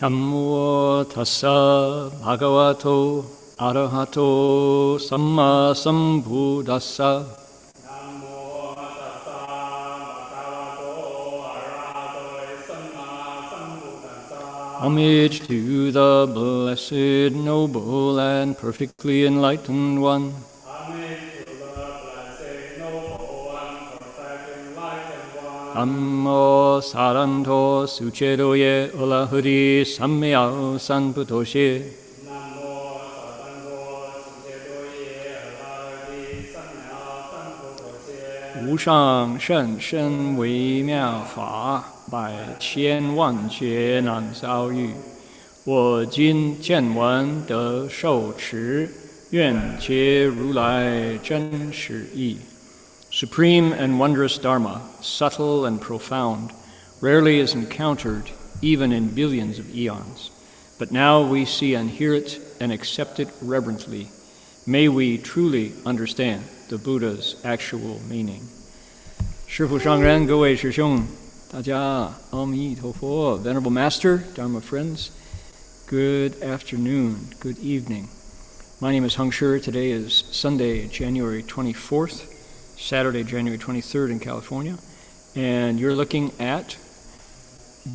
Namo tassa bhagavato arahato samma sambuddhassa. Namo tassa bhagavato arahato samma sambuddhassa. Homage to the blessed, noble, and perfectly enlightened one. Homage to the blessed, noble, and perfect enlightened one. Namo saranto suchedoye olahuri sammyao sanputoshe. Namo saranto suchedoye olahuri sammyao sanputoshe. 无上甚深微妙法，百千万劫难遭遇。我今见闻得受持，愿解如来真实义。Supreme and wondrous Dharma, subtle and profound, rarely is encountered even in billions of eons. But now we see and hear it and accept it reverently. May we truly understand the Buddha's actual meaning. 师父上人，各位师兄，大家阿弥陀佛。Venerable Master, Dharma friends, good afternoon, good evening. My name is Heng Shi. Today is Sunday, January 24th. Saturday, January 23rd in California, and you're looking at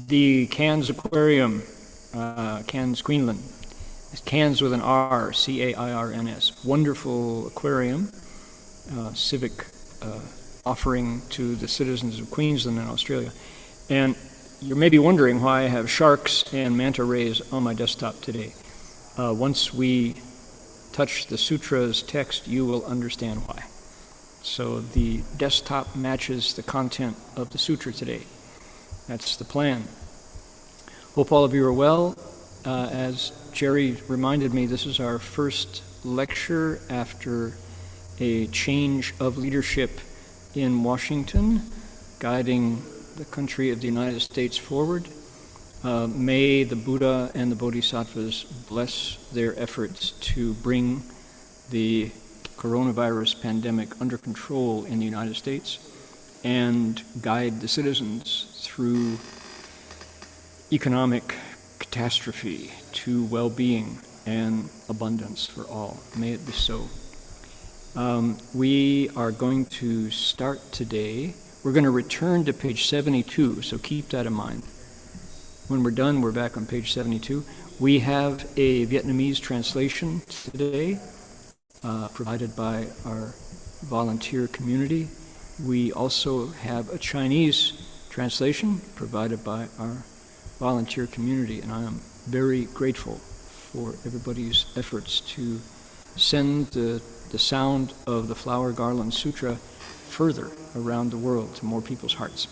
the Cairns Aquarium, Cairns, Queensland. It's Cairns with an R, C-A-I-R-N-S. Wonderful aquarium, civic offering to the citizens of Queensland and Australia. And you may be wondering why I have sharks and manta rays on my desktop today. Once we touch the sutra's text, you will understand why. So the desktop matches the content of the sutra today. That's the plan. Hope all of you are well. As Jerry reminded me, this is our first lecture after a change of leadership in Washington, guiding the country of the United States forward. May the Buddha and the Bodhisattvas bless their efforts to bring the coronavirus pandemic under control in the United States and guide the citizens through economic catastrophe to well-being and abundance for all. May it be so. We are going to start today. We're going to return to page 72, so keep that in mind. When we're done, we're back on page 72. We have a Vietnamese translation today, provided by our volunteer community. We also have a Chinese translation provided by our volunteer community, and I am very grateful for everybody's efforts to send the sound of the Flower Garland Sutra further around the world to more people's hearts.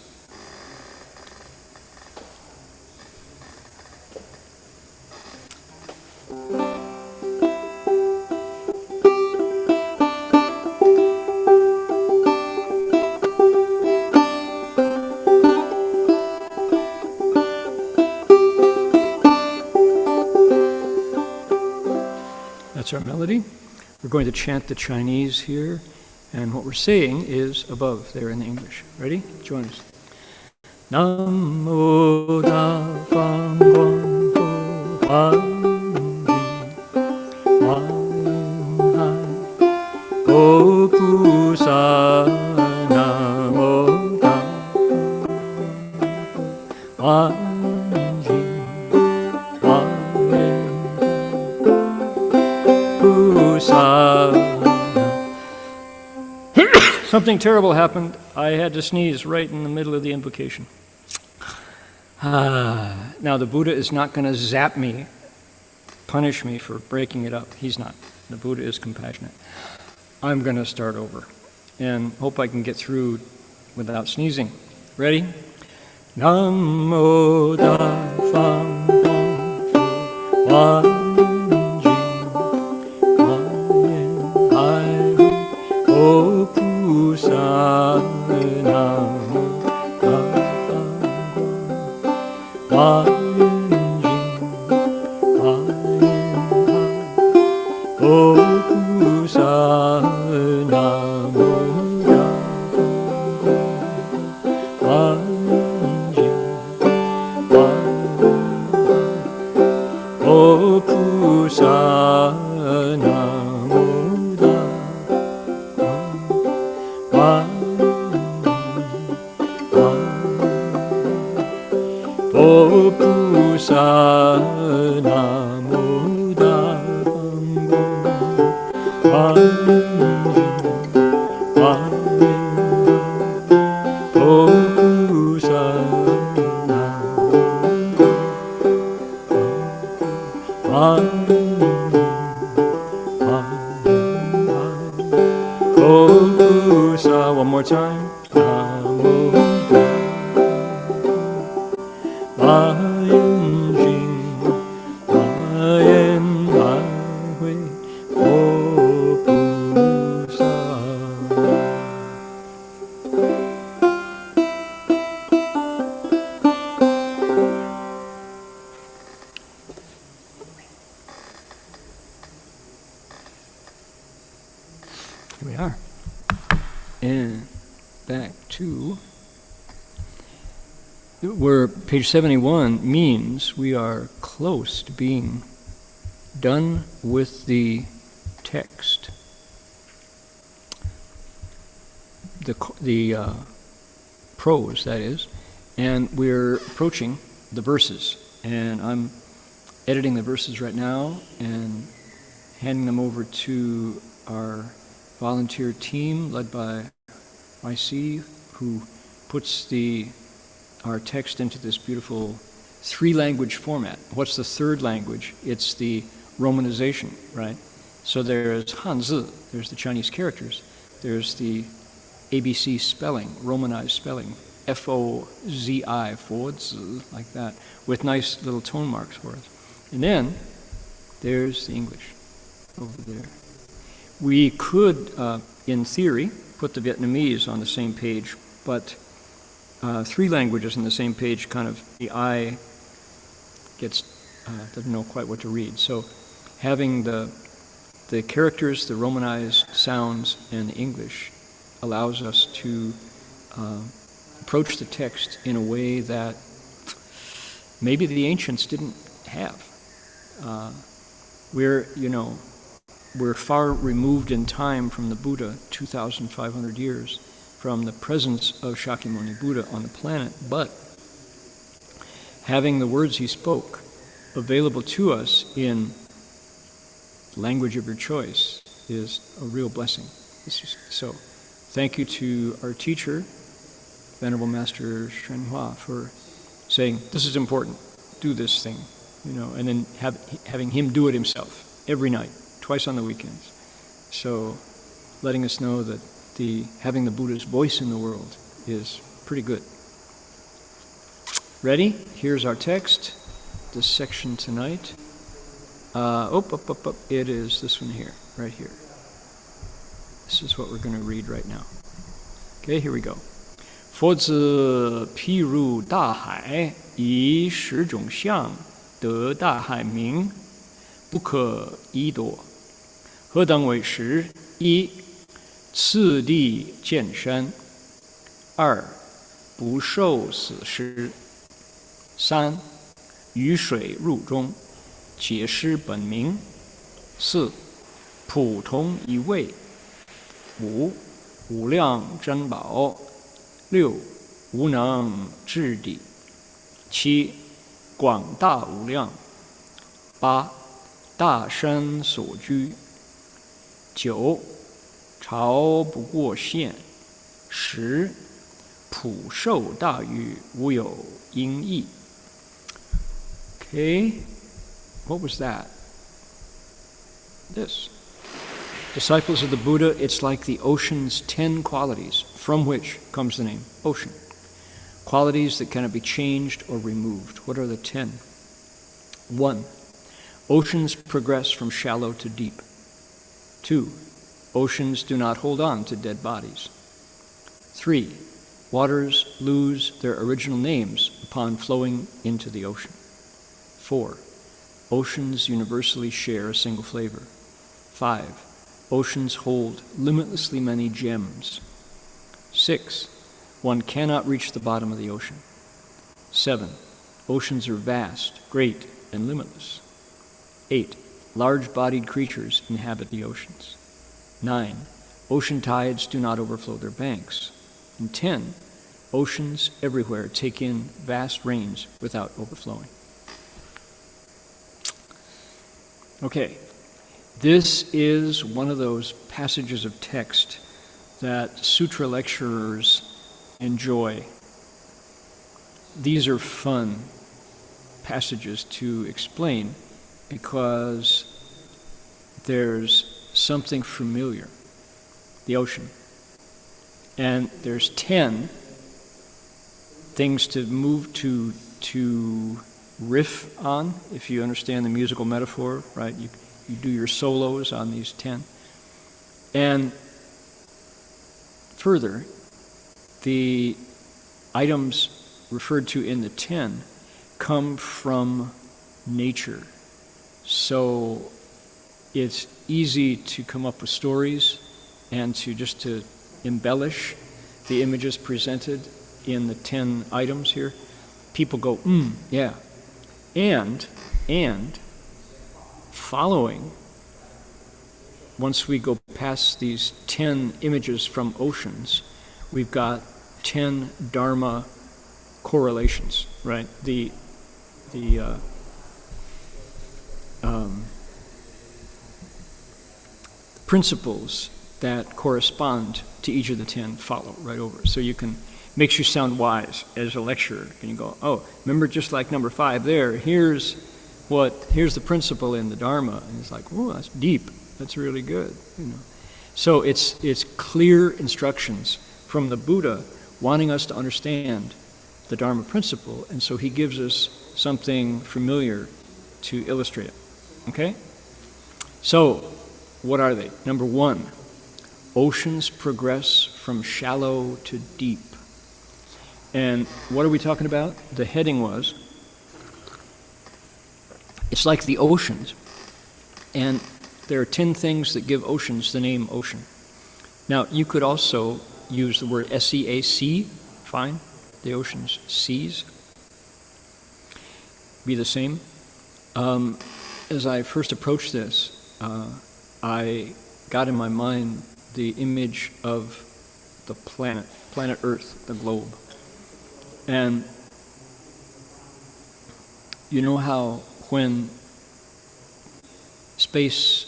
That's our melody. We're going to chant the Chinese here, and what we're saying is above there in the English. Ready? Join us. Namo Da Fang Guang Fu Huan Di Wang Hai Go Pu Sa Something terrible happened. I had to sneeze right in the middle of the invocation. Now the Buddha is not going to zap me, punish me for breaking it up. He's not. The Buddha is compassionate. I'm going to start over and hope I can get through without sneezing. Ready? Namo Tafam One more time. Here we are. And back to where page 71 means we are close to being done with the text. The prose, that is, and we're approaching the verses. And I'm editing the verses right now and handing them over to our volunteer team led by YC, who puts our text into this beautiful 3-language format. What's the third language? It's the romanization, right? So there's Hanzi, there's the Chinese characters, there's the ABC spelling, romanized spelling, F-O-Z-I, Fozi, like that, with nice little tone marks for us. And then there's the English over there. We could, in theory, put the Vietnamese on the same page, but 3 languages on the same page, kind of the eye doesn't know quite what to read. So having the characters, the romanized sounds, and the English allows us to approach the text in a way that maybe the ancients didn't have. We're far removed in time from the Buddha, 2,500 years from the presence of Shakyamuni Buddha on the planet, but having the words he spoke available to us in language of your choice is a real blessing. So thank you to our teacher, Venerable Master Shenhua, for saying, this is important, do this thing, and then having him do it himself every night, twice on the weekends. So letting us know that having the Buddha's voice in the world is pretty good. Ready? Here's our text, this section tonight. It is this one here, right here. This is what we're going to read right now. Okay, here we go. 佛子譬如大海，以10种相得大海名，不可一夺。何等为10？一、次第见山；二、不受死尸；三、雨水入中，解失本名；四、普通一味；五、无量珍宝；六、无能至底；七、广大无量；八、大身所居；九、朝不过线。10普受大欲，无有因义。Okay, what was that? This. Disciples of the Buddha, it's like the ocean's 10 qualities, from which comes the name ocean. Qualities that cannot be changed or removed. What are the 10? 1. Oceans progress from shallow to deep. 2. Oceans do not hold on to dead bodies. 3. Waters lose their original names upon flowing into the ocean. 4. Oceans universally share a single flavor. 5. Oceans hold limitlessly many gems. 6. One cannot reach the bottom of the ocean. 7. Oceans are vast, great, and limitless. 8. Large-bodied creatures inhabit the oceans. 9. Ocean tides do not overflow their banks. And 10. Oceans everywhere take in vast rains without overflowing. Okay, this is one of those passages of text that sutra lecturers enjoy. These are fun passages to explain because there's something familiar, the ocean. And there's 10 things to move to riff on, if you understand the musical metaphor, right? You do your solos on these 10. And further, the items referred to in the 10 come from nature. So it's easy to come up with stories and to embellish the images presented in the 10 items here. People go, yeah. And following, once we go past these 10 images from oceans, we've got 10 Dharma correlations, right? The principles that correspond to each of the 10 follow right over. So you can, makes you sound wise as a lecturer. And you go, oh, remember just like number 5 there, here's the principle in the Dharma. And it's like, oh, that's deep. That's really good. You know. So it's clear instructions from the Buddha wanting us to understand the Dharma principle, and so he gives us something familiar to illustrate it. Okay? So, what are they? Number 1, oceans progress from shallow to deep. And what are we talking about? The heading was, it's like the oceans. And there are 10 things that give oceans the name ocean. Now, you could also use the word SEAC, fine. The oceans, seas, be the same. As I first approached this, I got in my mind the image of the planet Earth, the globe. And you know how when space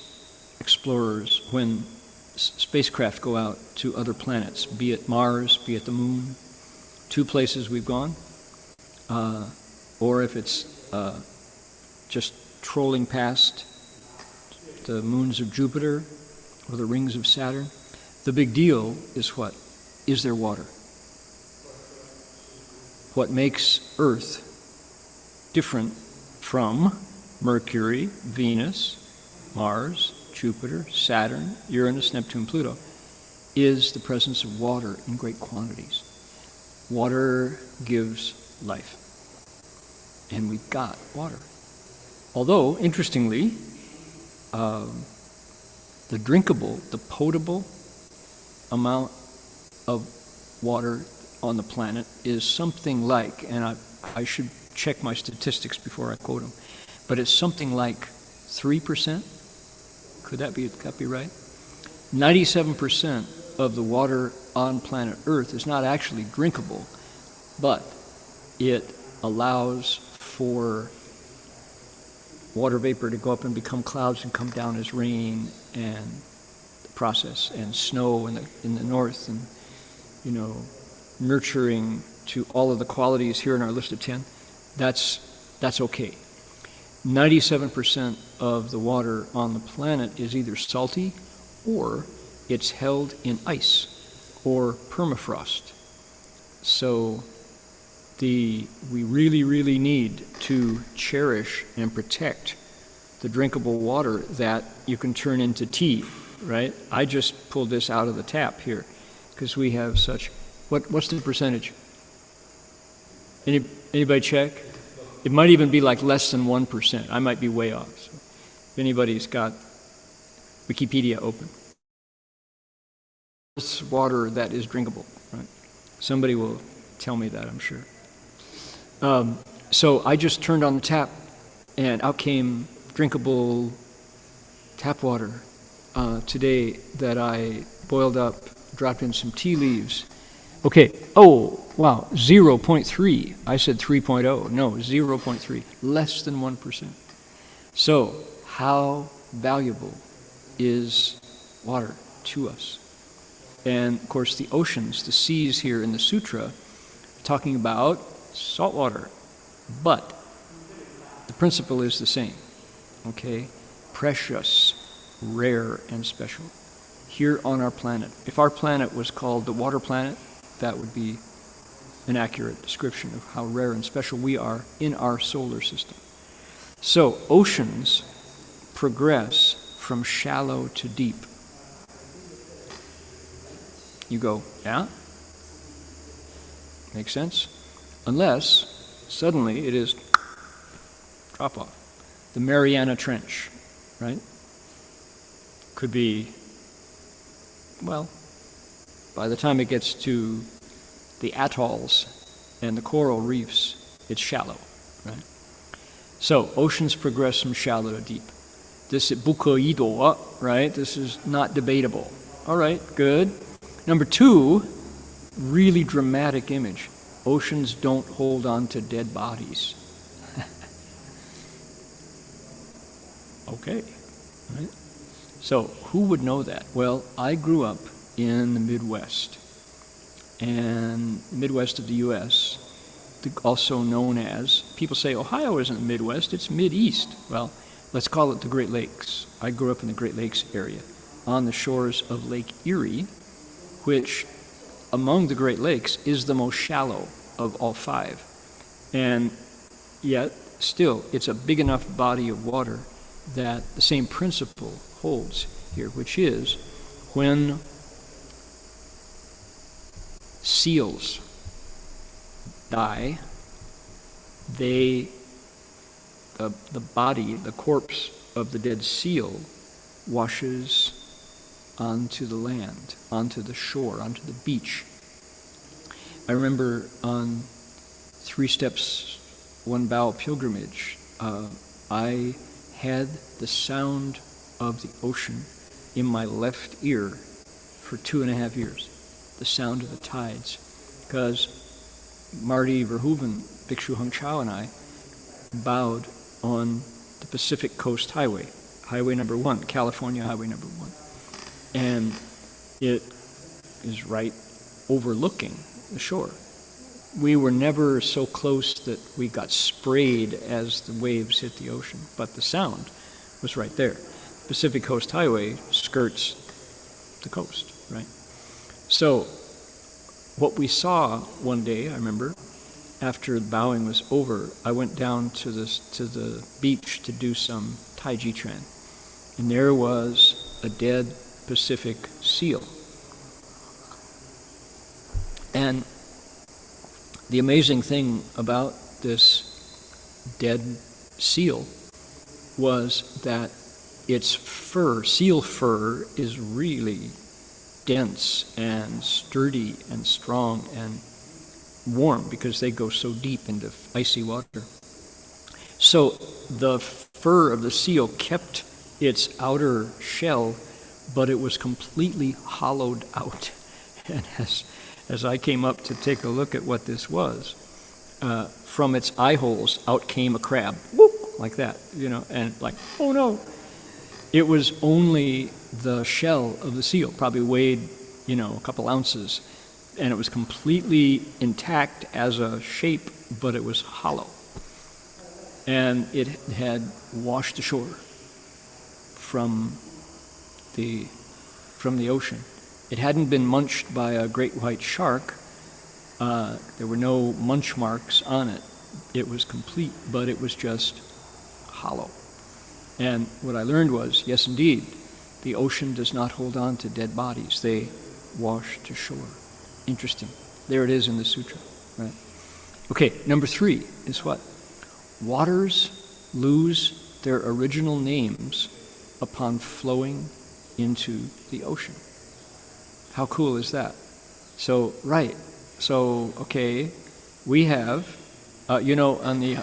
explorers, when spacecraft go out to other planets, be it Mars, be it the moon, 2 places we've gone, or if it's just trolling past the moons of Jupiter or the rings of Saturn, the big deal is what? Is there water? What makes Earth different from Mercury, Venus, Mars, Jupiter, Saturn, Uranus, Neptune, Pluto, is the presence of water in great quantities. Water gives life. And we've got water. Although, interestingly, the drinkable, the potable amount of water on the planet is something like, and I should check my statistics before I quote them, but it's something like 3%. Could that be right? 97% of the water on planet Earth is not actually drinkable, but it allows for water vapor to go up and become clouds and come down as rain, and process, and snow in the north, and nurturing to all of the qualities here in our list of 10, that's okay. 97% of the water on the planet is either salty or it's held in ice or permafrost. So we really, really need to cherish and protect the drinkable water that you can turn into tea, right? I just pulled this out of the tap here because we have such, what's the percentage? Anybody check? It might even be like less than 1%. I might be way off. So if anybody's got Wikipedia open. It's water that is drinkable, right? Somebody will tell me that, I'm sure. So I just turned on the tap, and out came drinkable tap water today that I boiled up, dropped in some tea leaves. Okay, oh, wow, 0.3. I said 3.0. No, 0.3, less than 1%. So how valuable is water to us? And of course the oceans, the seas here in the sutra, talking about salt water, but the principle is the same, okay? Precious, rare, and special here on our planet. If our planet was called the water planet, that would be an accurate description of how rare and special we are in our solar system. So oceans progress from shallow to deep. You go, yeah? Makes sense? Unless suddenly it is drop off. The Mariana Trench, right? Could be, well, by the time it gets to the atolls and the coral reefs, it's shallow, right? So oceans progress from shallow to deep. This is bukoido, right? This is not debatable. All right, good. Number 2, really dramatic image. Oceans don't hold on to dead bodies. Okay, right? So who would know that? Well, I grew up in the Midwest, and Midwest of the U.S., also known as, people say Ohio isn't the Midwest, it's Mid-East. Well, let's call it the Great Lakes. I grew up in the Great Lakes area, on the shores of Lake Erie, which among the Great Lakes is the most shallow of all 5. And yet, still, it's a big enough body of water that the same principle holds here, which is when seals die, the body, the corpse of the dead seal washes onto the land, onto the shore, onto the beach. I remember on 3 Steps, 1 Bow pilgrimage, I had the sound of the ocean in my left ear for 2.5 years, the sound of the tides, because Marty Verhoeven, Bhikshu Hung Chao, and I bowed on the Pacific Coast Highway, Highway number 1, California Highway number 1. And it is right overlooking the shore. We were never so close that we got sprayed as the waves hit the ocean, but the sound was right there. Pacific Coast Highway skirts the coast, right? So what we saw one day, I remember, after the bowing was over, I went down to the beach to do some Tai Chi Chuan, and there was a dead Pacific seal. And the amazing thing about this dead seal was that its fur, seal fur, is really dense and sturdy and strong and warm because they go so deep into icy water. So the fur of the seal kept its outer shell, but it was completely hollowed out. And as I came up to take a look at what this was, from its eye holes out came a crab, whoop, like that, and like, oh no. It was only the shell of the seal, probably weighed, a couple ounces, and it was completely intact as a shape, but it was hollow. And it had washed ashore from the ocean. It hadn't been munched by a great white shark. There were no munch marks on it. It was complete, but it was just hollow. And what I learned was, yes, indeed, the ocean does not hold on to dead bodies. They wash to shore. Interesting. There it is in the sutra, right? Okay, number 3 is what? Waters lose their original names upon flowing into the ocean. How cool is that? So, right. So, okay, we have, on the,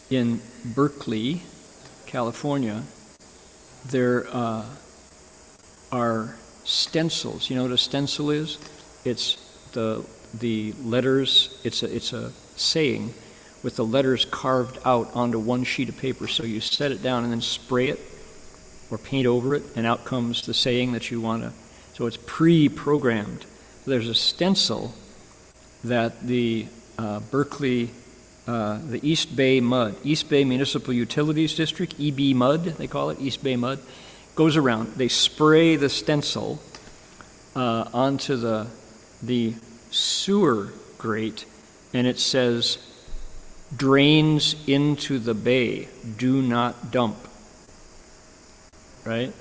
in Berkeley, California, there are stencils. You know what a stencil is? It's the letters, it's a saying with the letters carved out onto one sheet of paper. So you set it down and then spray it or paint over it, and out comes the saying that you want to. So it's pre-programmed. There's a stencil that the Berkeley, the East Bay Municipal Utilities District, EB MUD, they call it, East Bay MUD, goes around. They spray the stencil onto the sewer grate, and it says, "Drains into the bay, do not dump." Right?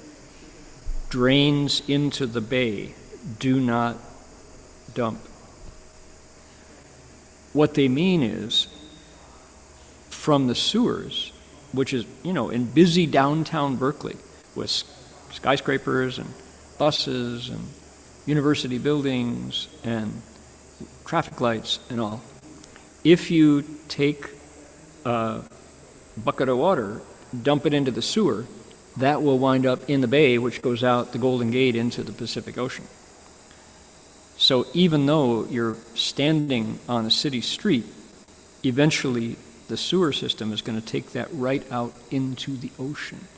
Drains into the bay, do not dump. What they mean is, from the sewers, which is, in busy downtown Berkeley, with skyscrapers and buses and university buildings and traffic lights and all, if you take a bucket of water, dump it into the sewer, that will wind up in the bay, which goes out the Golden Gate into the Pacific Ocean. So even though you're standing on a city street, eventually the sewer system is going to take that right out into the ocean.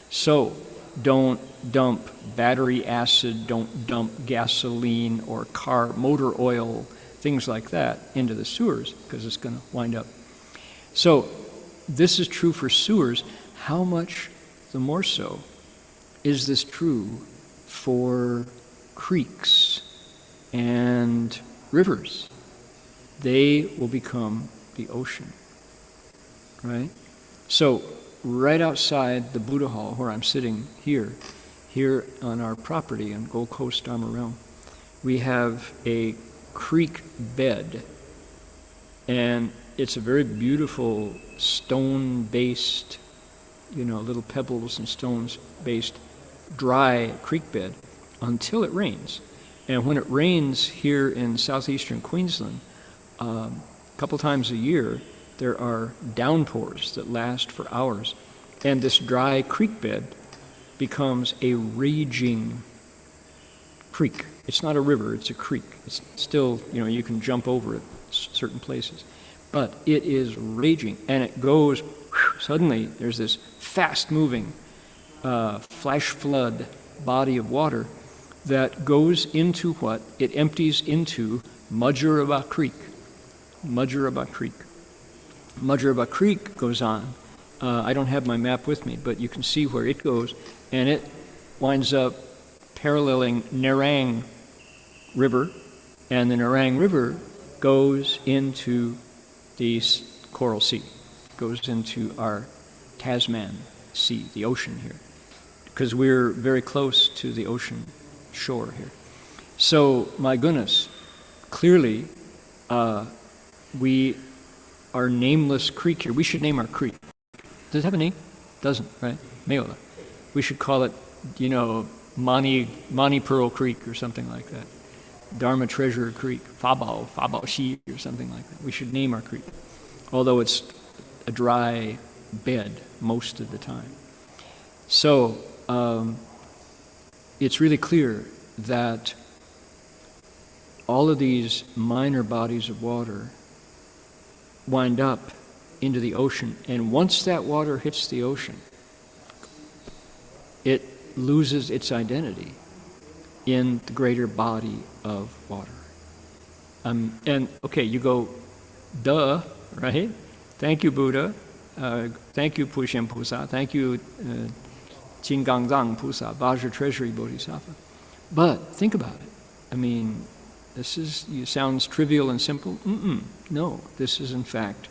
So don't dump battery acid, don't dump gasoline or motor oil, things like that into the sewers, because it's going to wind up. So this is true for sewers. How much the more so is this true for creeks and rivers? They will become the ocean, right? So right outside the Buddha Hall, where I'm sitting here on our property in Gold Coast, Dharma Realm, we have a creek bed, and it's a very beautiful stone-based, little pebbles and stones based dry creek bed until it rains. And when it rains here in southeastern Queensland, a couple times a year, there are downpours that last for hours, and this dry creek bed becomes a raging creek. It's not a river, it's a creek. It's still, you can jump over it certain places, but it is raging, and it goes, suddenly there's this fast-moving flash flood body of water that goes into what? It empties into Majuraba Creek. Majuraba Creek. Majuraba Creek goes on. I don't have my map with me, but you can see where it goes, and it winds up paralleling Nerang River, and the Nerang River goes into the Coral Sea, goes into our Tasman Sea, the ocean here, because we're very close to the ocean shore here. So, my goodness, clearly we are nameless creek here. We should name our creek. Does it have a name? Doesn't, right? Meola. We should call it, Mani Pearl Creek or something like that. Dharma Treasure Creek, Fabao Shi or something like that. We should name our creek, although it's a dry bed most of the time. So it's really clear that all of these minor bodies of water wind up into the ocean. And once that water hits the ocean, it loses its identity in the greater body of water. And okay, you go, duh, right? Thank you, Buddha. Thank you, Pushyen Pusa. Thank you, Jingangzang Pusa, Vajra Treasury Bodhisattva. But think about it. I mean, it sounds trivial and simple. No, this is in fact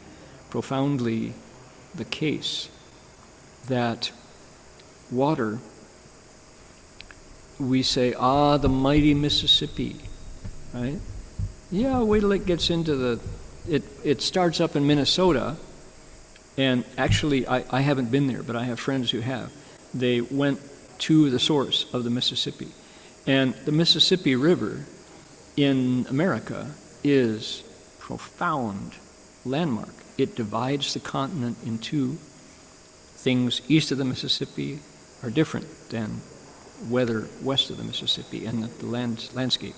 profoundly the case that water, we say, the mighty Mississippi, right? Yeah, wait till it gets into it starts up in Minnesota, and actually I haven't been there, but I have friends who have. They went to the source of the Mississippi. And the Mississippi River in America is profound landmark. It divides the continent in two. Things east of the Mississippi are different than weather west of the Mississippi and the landscape.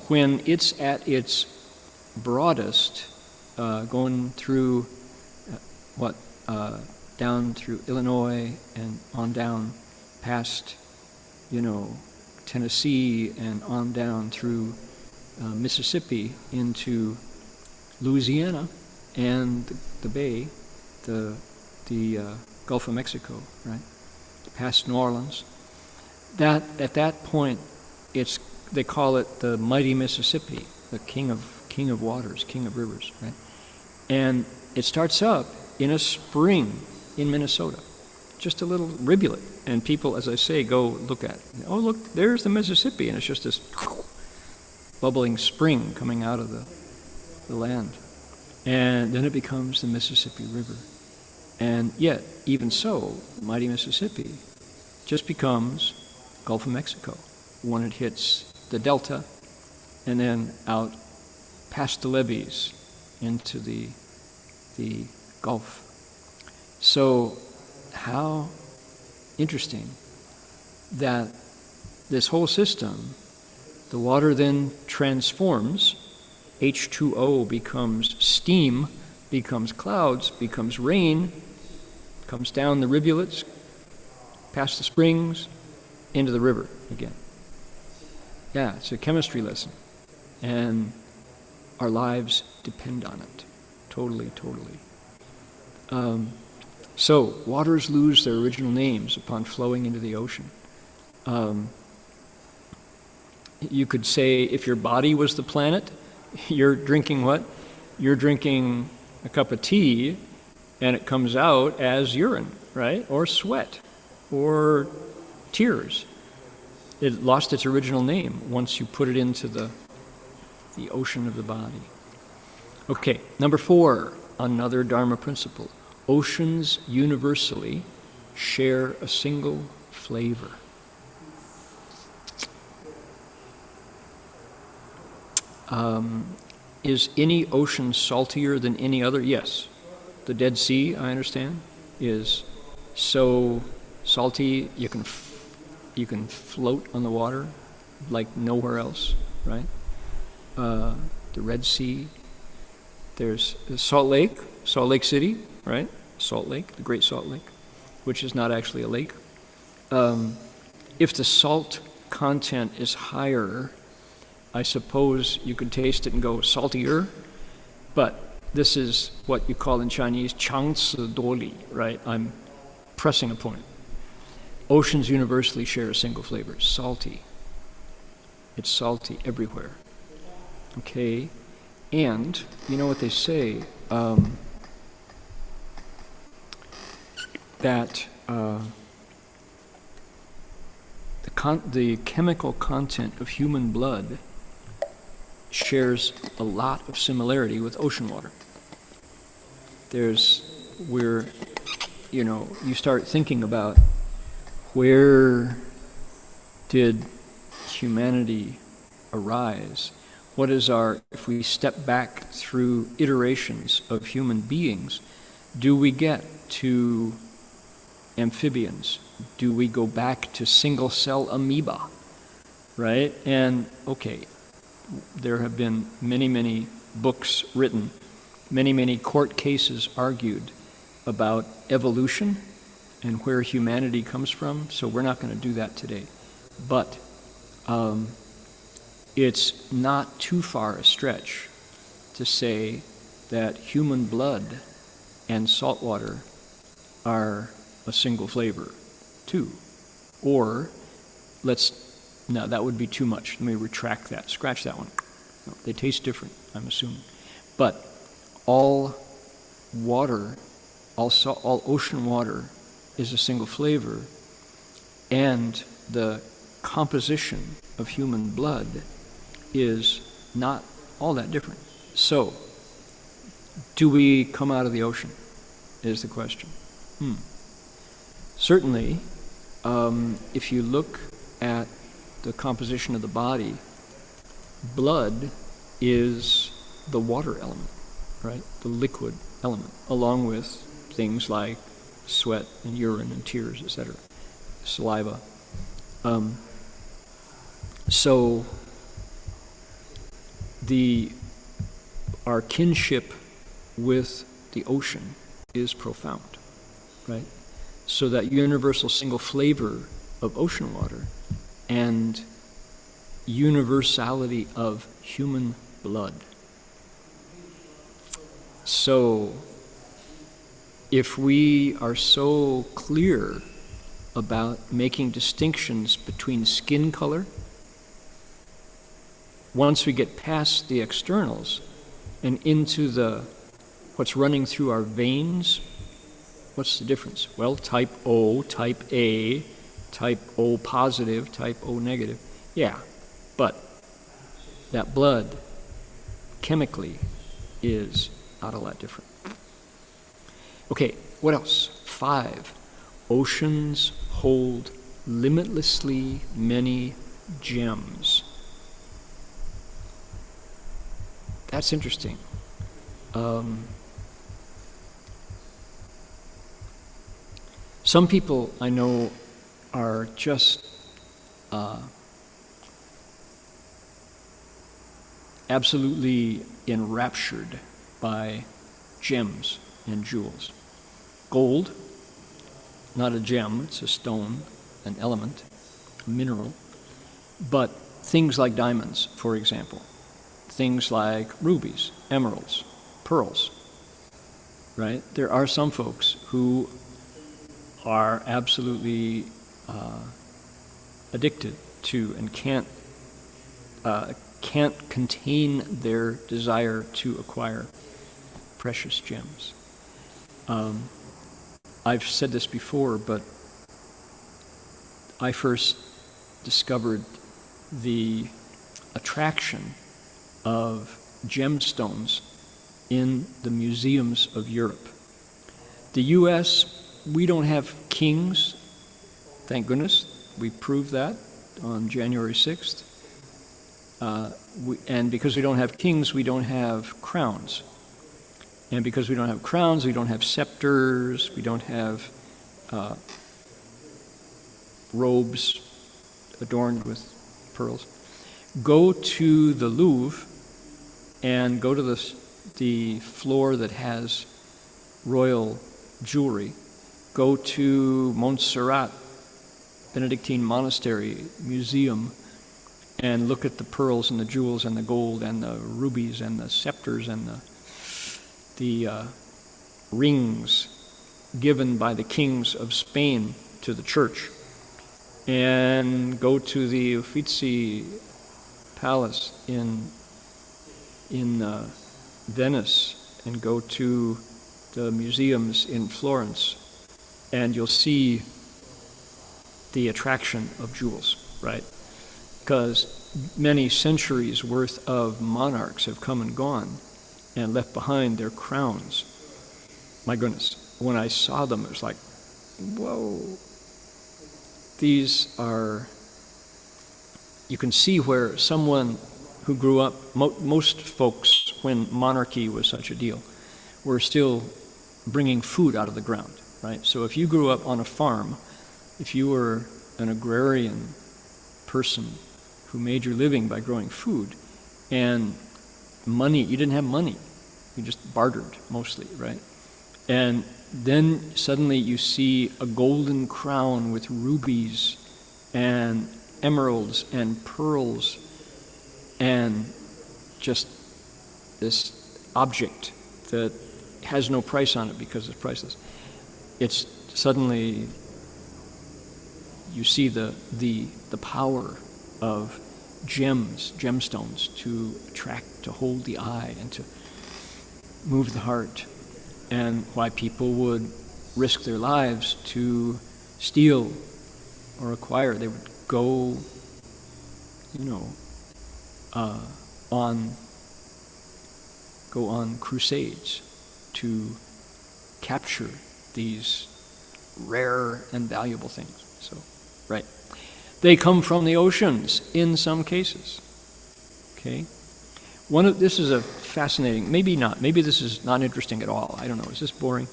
When it's at its broadest, going through down through Illinois and on down past, Tennessee and on down through Mississippi into Louisiana and the Bay, the Gulf of Mexico, right? Past New Orleans. That at that point, they call it the mighty Mississippi, the king of waters, king of rivers, right? And it starts up in a spring in Minnesota, just a little rivulet. And people, as I say, go look at it. Oh, look, there's the Mississippi, and it's just this bubbling spring coming out of the land. And then it becomes the Mississippi River. And yet, even so, mighty Mississippi just becomes Gulf of Mexico when it hits the delta and then out past the levees into the Gulf. So how interesting that this whole system, the water then transforms, H2O becomes steam, becomes clouds, becomes rain, comes down the rivulets, past the springs, into the river again. Yeah, it's a chemistry lesson. And our lives depend on it. Totally. So, waters lose their original names upon flowing into the ocean. You could say if your body was the planet, you're drinking what? You're drinking a cup of tea, and it comes out as urine, right? Or sweat, or tears. It lost its original name once you put it into the ocean of the body. Okay, number 4, another Dharma principle. Oceans universally share a single flavor. Is any ocean saltier than any other? Yes. The Dead Sea, I understand, is so salty you can float on the water like nowhere else, right? The Red Sea. There's Salt Lake City, right? Salt Lake, the Great Salt Lake, which is not actually a lake. If the salt content is higher, I suppose you could taste it and go saltier, but this is what you call in Chinese 强词夺理, right? I'm pressing a point. Oceans universally share a single flavor, salty. It's salty everywhere. Okay, and you know what they say, that the chemical content of human blood shares a lot of similarity with ocean water. You start thinking about where did humanity arise? What is if we step back through iterations of human beings, do we get to amphibians? Do we go back to single-cell amoeba, right? And, okay, there have been many books written many court cases argued about evolution and where humanity comes from, so we're not going to do that today. But it's not too far a stretch to say that human blood and salt water are a single flavor too. Or no, that would be too much. Let me retract that, scratch that one. No, they taste different, I'm assuming. But all water, all ocean water is a single flavor, and the composition of human blood is not all that different. So, do we come out of the ocean, is the question. Certainly, if you look at the composition of the body, blood is the water element, right? The liquid element, along with things like sweat and urine and tears, etc., saliva. So our kinship with the ocean is profound, right? So that universal single flavor of ocean water and universality of human blood. So if we are so clear about making distinctions between skin color, once we get past the externals and into what's running through our veins, what's the difference? Well, type O, type A, type O positive, type O negative. Yeah, but that blood chemically is not all that different. Okay, what else? 5, oceans hold limitlessly many gems. That's interesting. Some people I know are just absolutely enraptured by gems and jewels. Gold, not a gem, it's a stone, an element, a mineral, but things like diamonds, for example, things like rubies, emeralds, pearls, right? There are some folks who are absolutely addicted to and can't contain their desire to acquire precious gems. I've said this before, but I first discovered the attraction of gemstones in the museums of Europe. The US, we don't have kings, thank goodness. We proved that on January 6th. And because we don't have kings, we don't have crowns. And because we don't have crowns, we don't have scepters, we don't have robes adorned with pearls. Go to the Louvre and go to the floor that has royal jewelry. Go to Montserrat Benedictine Monastery Museum and look at the pearls and the jewels and the gold and the rubies and the scepters and the rings given by the kings of Spain to the church. And go to the Uffizi Palace in Venice, and go to the museums in Florence, and you'll see the attraction of jewels, right? Because many centuries worth of monarchs have come and gone and left behind their crowns. My goodness, when I saw them, it was like, whoa. These are, you can see where someone who grew up, most folks, when monarchy was such a deal, were still bringing food out of the ground, right? So if you grew up on a farm, if you were an agrarian person who made your living by growing food, and money, you didn't have money, We just bartered mostly, right? And then suddenly you see a golden crown with rubies and emeralds and pearls and just this object that has no price on it because it's priceless. It's suddenly you see the power of gemstones to attract, to hold the eye and to move the heart, and why people would risk their lives to steal or acquire. They would go, on crusades to capture these rare and valuable things. So, right. They come from the oceans in some cases. Okay? This is a fascinating, maybe not, maybe this is not interesting at all. I don't know, is this boring?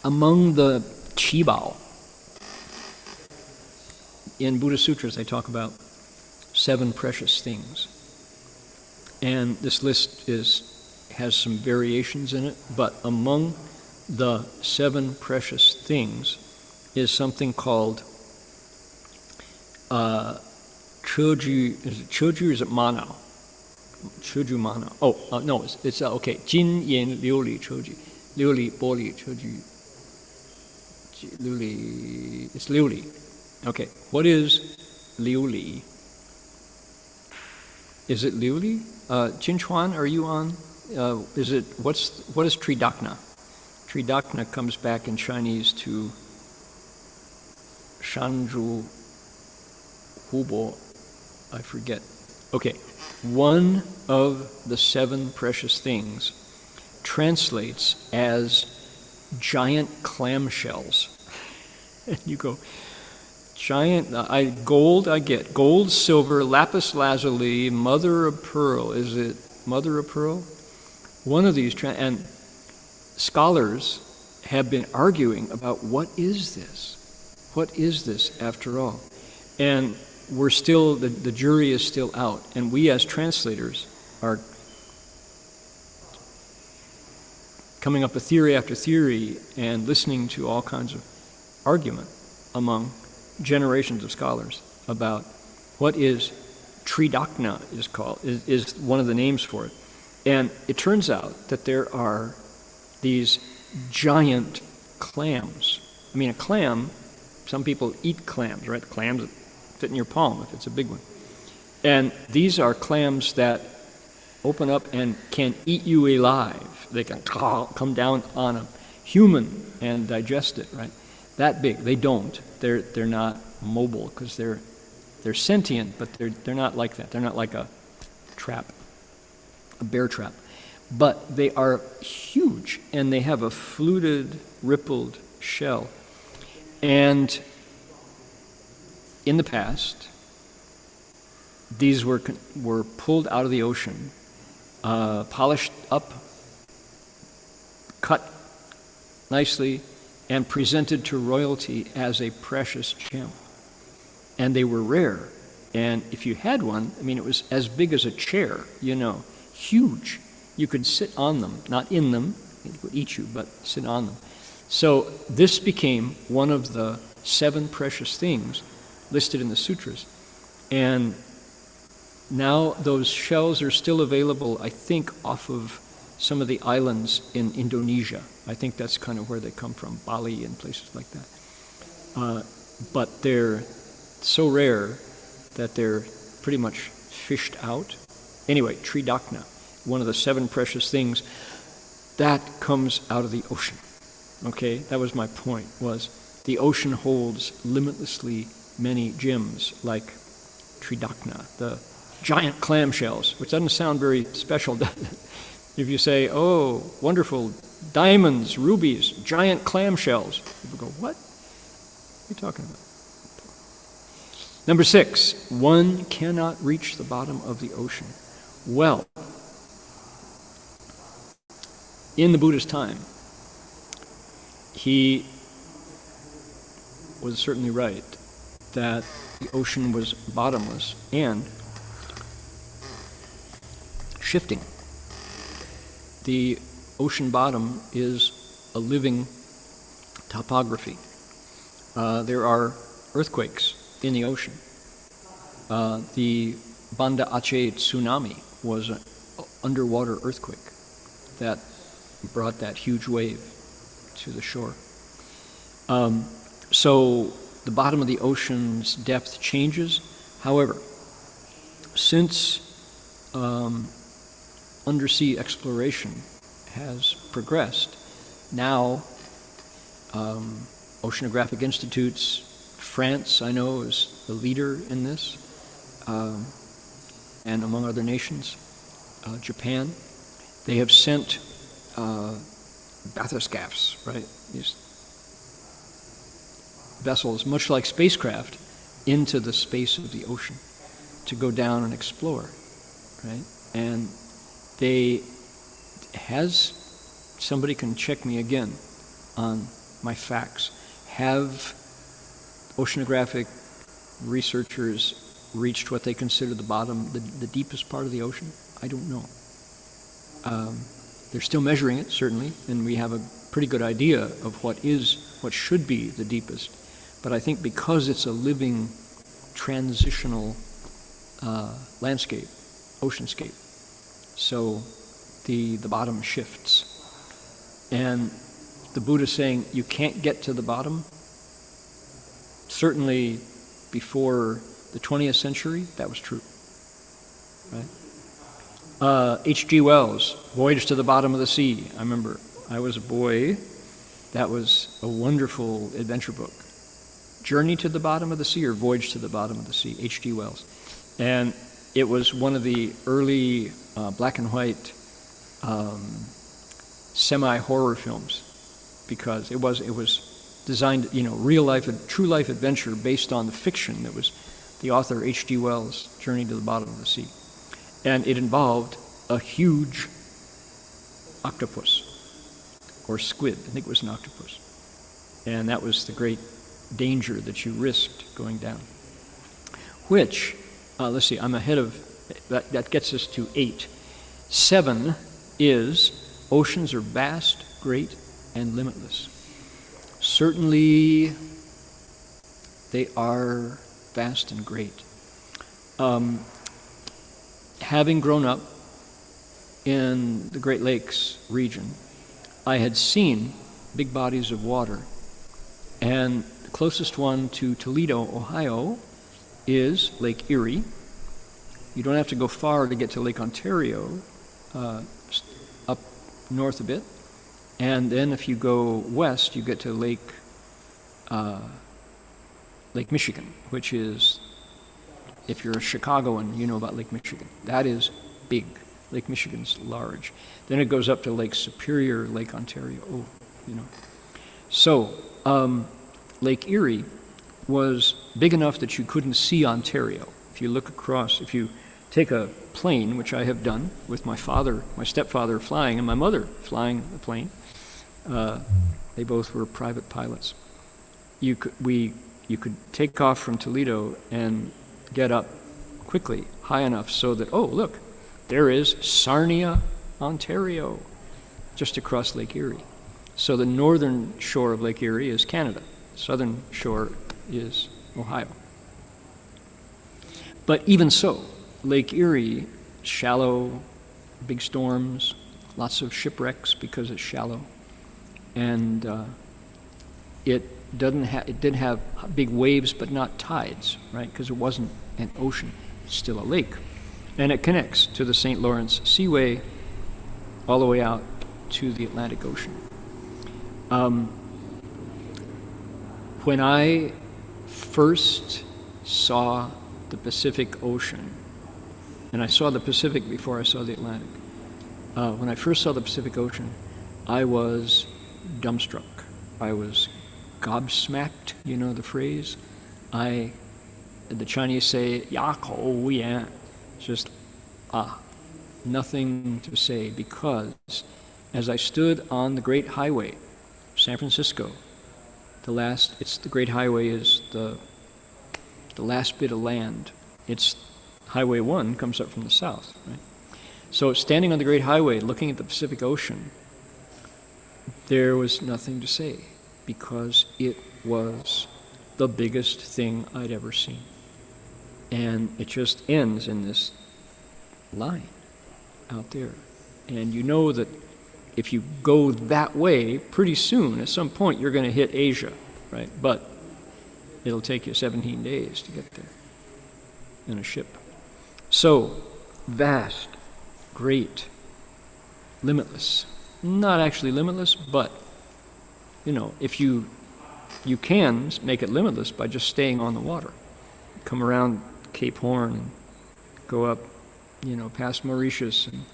Among the Qibao, in Buddhist sutras they talk about 7 precious things. And this list has some variations in it, but among the 7 precious things is something called Cheju. Is it Cheju or is it Manao? Cheju Manao. Oh, no, it's okay. Jin Yin Liu Li Cheju. Liu Li Bo Li Cheju. Liu Li. It's Liu Li. Okay. What is Liu Li? Is it Liu Li? Jin Chuan, are you on? What is Tridakna? Tridakna comes back in Chinese to Shanzhu Hubo, I forget. Okay, one of the 7 precious things translates as giant clamshells. And you go, giant, gold, I get. Gold, silver, lapis lazuli, mother of pearl. Is it mother of pearl? One of these, and scholars have been arguing about what is this? What is this after all? And we're still, the jury is still out. And we as translators are coming up with theory after theory and listening to all kinds of argument among generations of scholars about what is Tridakna is one of the names for it. And it turns out that there are these giant clams. I mean, a clam, some people eat clams, right? Clams that fit in your palm if it's a big one. And these are clams that open up and can eat you alive. They can come down on a human and digest it, right? That big. They don't. They're not mobile because they're sentient, but they're not like that. They're not like a trap, a bear trap. But they are huge, and they have a fluted, rippled shell. And in the past, these were pulled out of the ocean, polished up, cut nicely, and presented to royalty as a precious gem. And they were rare. And if you had one, I mean, it was as big as a chair, huge. You could sit on them, not in them, it would eat you, but sit on them. So this became one of the 7 precious things listed in the sutras. And now those shells are still available, I think, off of some of the islands in Indonesia. I think that's kind of where they come from, Bali and places like that. But they're so rare that they're pretty much fished out. Anyway, Tridakna, one of the 7 precious things, that comes out of the ocean. Okay, that was my point, was the ocean holds limitlessly many gems like Tridakna, the giant clamshells, which doesn't sound very special, does it? If you say, oh, wonderful, diamonds, rubies, giant clamshells, people go, what? What are you talking about? Number 6, one cannot reach the bottom of the ocean. Well, in the Buddha's time, he was certainly right that the ocean was bottomless and shifting. the ocean bottom is a living topography. There are earthquakes in the ocean. The Banda Aceh tsunami was an underwater earthquake that brought that huge wave to the shore. So the bottom of the ocean's depth changes. However, since undersea exploration has progressed, now oceanographic institutes, France, I know, is the leader in this, and among other nations, Japan, they have sent bathyscaphs, right? These vessels, much like spacecraft, into the space of the ocean to go down and explore, right? And somebody can check me again on my facts, have oceanographic researchers reached what they consider the bottom, the deepest part of the ocean? I don't know. They're still measuring it, certainly, and we have a pretty good idea of what should be the deepest. But I think because it's a living, transitional landscape, oceanscape, so the bottom shifts. And the Buddha saying you can't get to the bottom, certainly before the 20th century, that was true, right? H.G. Wells, Voyage to the Bottom of the Sea. I remember I was a boy. That was a wonderful adventure book. Journey to the Bottom of the Sea or Voyage to the Bottom of the Sea, H.G. Wells. And it was one of the early black and white semi-horror films, because it was designed, real life, a true life adventure based on the fiction that was the author H.G. Wells' Journey to the Bottom of the Sea. And it involved a huge octopus, or squid. I think it was an octopus. And that was the great danger that you risked going down. Which, let's see, I'm ahead of, that gets us to 8. 7 is, oceans are vast, great, and limitless. Certainly, they are vast and great. Having grown up in the Great Lakes region, I had seen big bodies of water. And the closest one to Toledo, Ohio, is Lake Erie. You don't have to go far to get to Lake Ontario, up north a bit. And then if you go west, you get to Lake Michigan, which is, if you're a Chicagoan, you know about Lake Michigan. That is big. Lake Michigan's large. Then it goes up to Lake Superior, Lake Ontario. So, Lake Erie was big enough that you couldn't see Ontario. If you look across, if you take a plane, which I have done with my father, my stepfather flying, and my mother flying the plane, they both were private pilots. You could take off from Toledo and get up quickly, high enough so that, oh, look, there is Sarnia, Ontario, just across Lake Erie. So the northern shore of Lake Erie is Canada. Southern shore is Ohio. But even so, Lake Erie, shallow, big storms, lots of shipwrecks because it's shallow. And it did have big waves, but not tides, right? Because it wasn't an ocean, it's still a lake. And it connects to the St. Lawrence Seaway all the way out to the Atlantic Ocean. When I first saw the Pacific Ocean, and I saw the Pacific before I saw the Atlantic, when I first saw the Pacific Ocean, I was dumbstruck. I was gobsmacked, you know the phrase? The Chinese say, ya kou wu yan, just, nothing to say, because as I stood on the Great Highway, San Francisco, the Great Highway is the last bit of land. It's Highway 1 comes up from the south, right? So standing on the Great Highway, looking at the Pacific Ocean, there was nothing to say because it was the biggest thing I'd ever seen. And it just ends in this line out there. And you know that if you go that way, pretty soon, at some point, you're going to hit Asia, right? But it'll take you 17 days to get there in a ship. So, vast, great, limitless. Not actually limitless, but, if you can make it limitless by just staying on the water. Come around Cape Horn and go up, past Mauritius and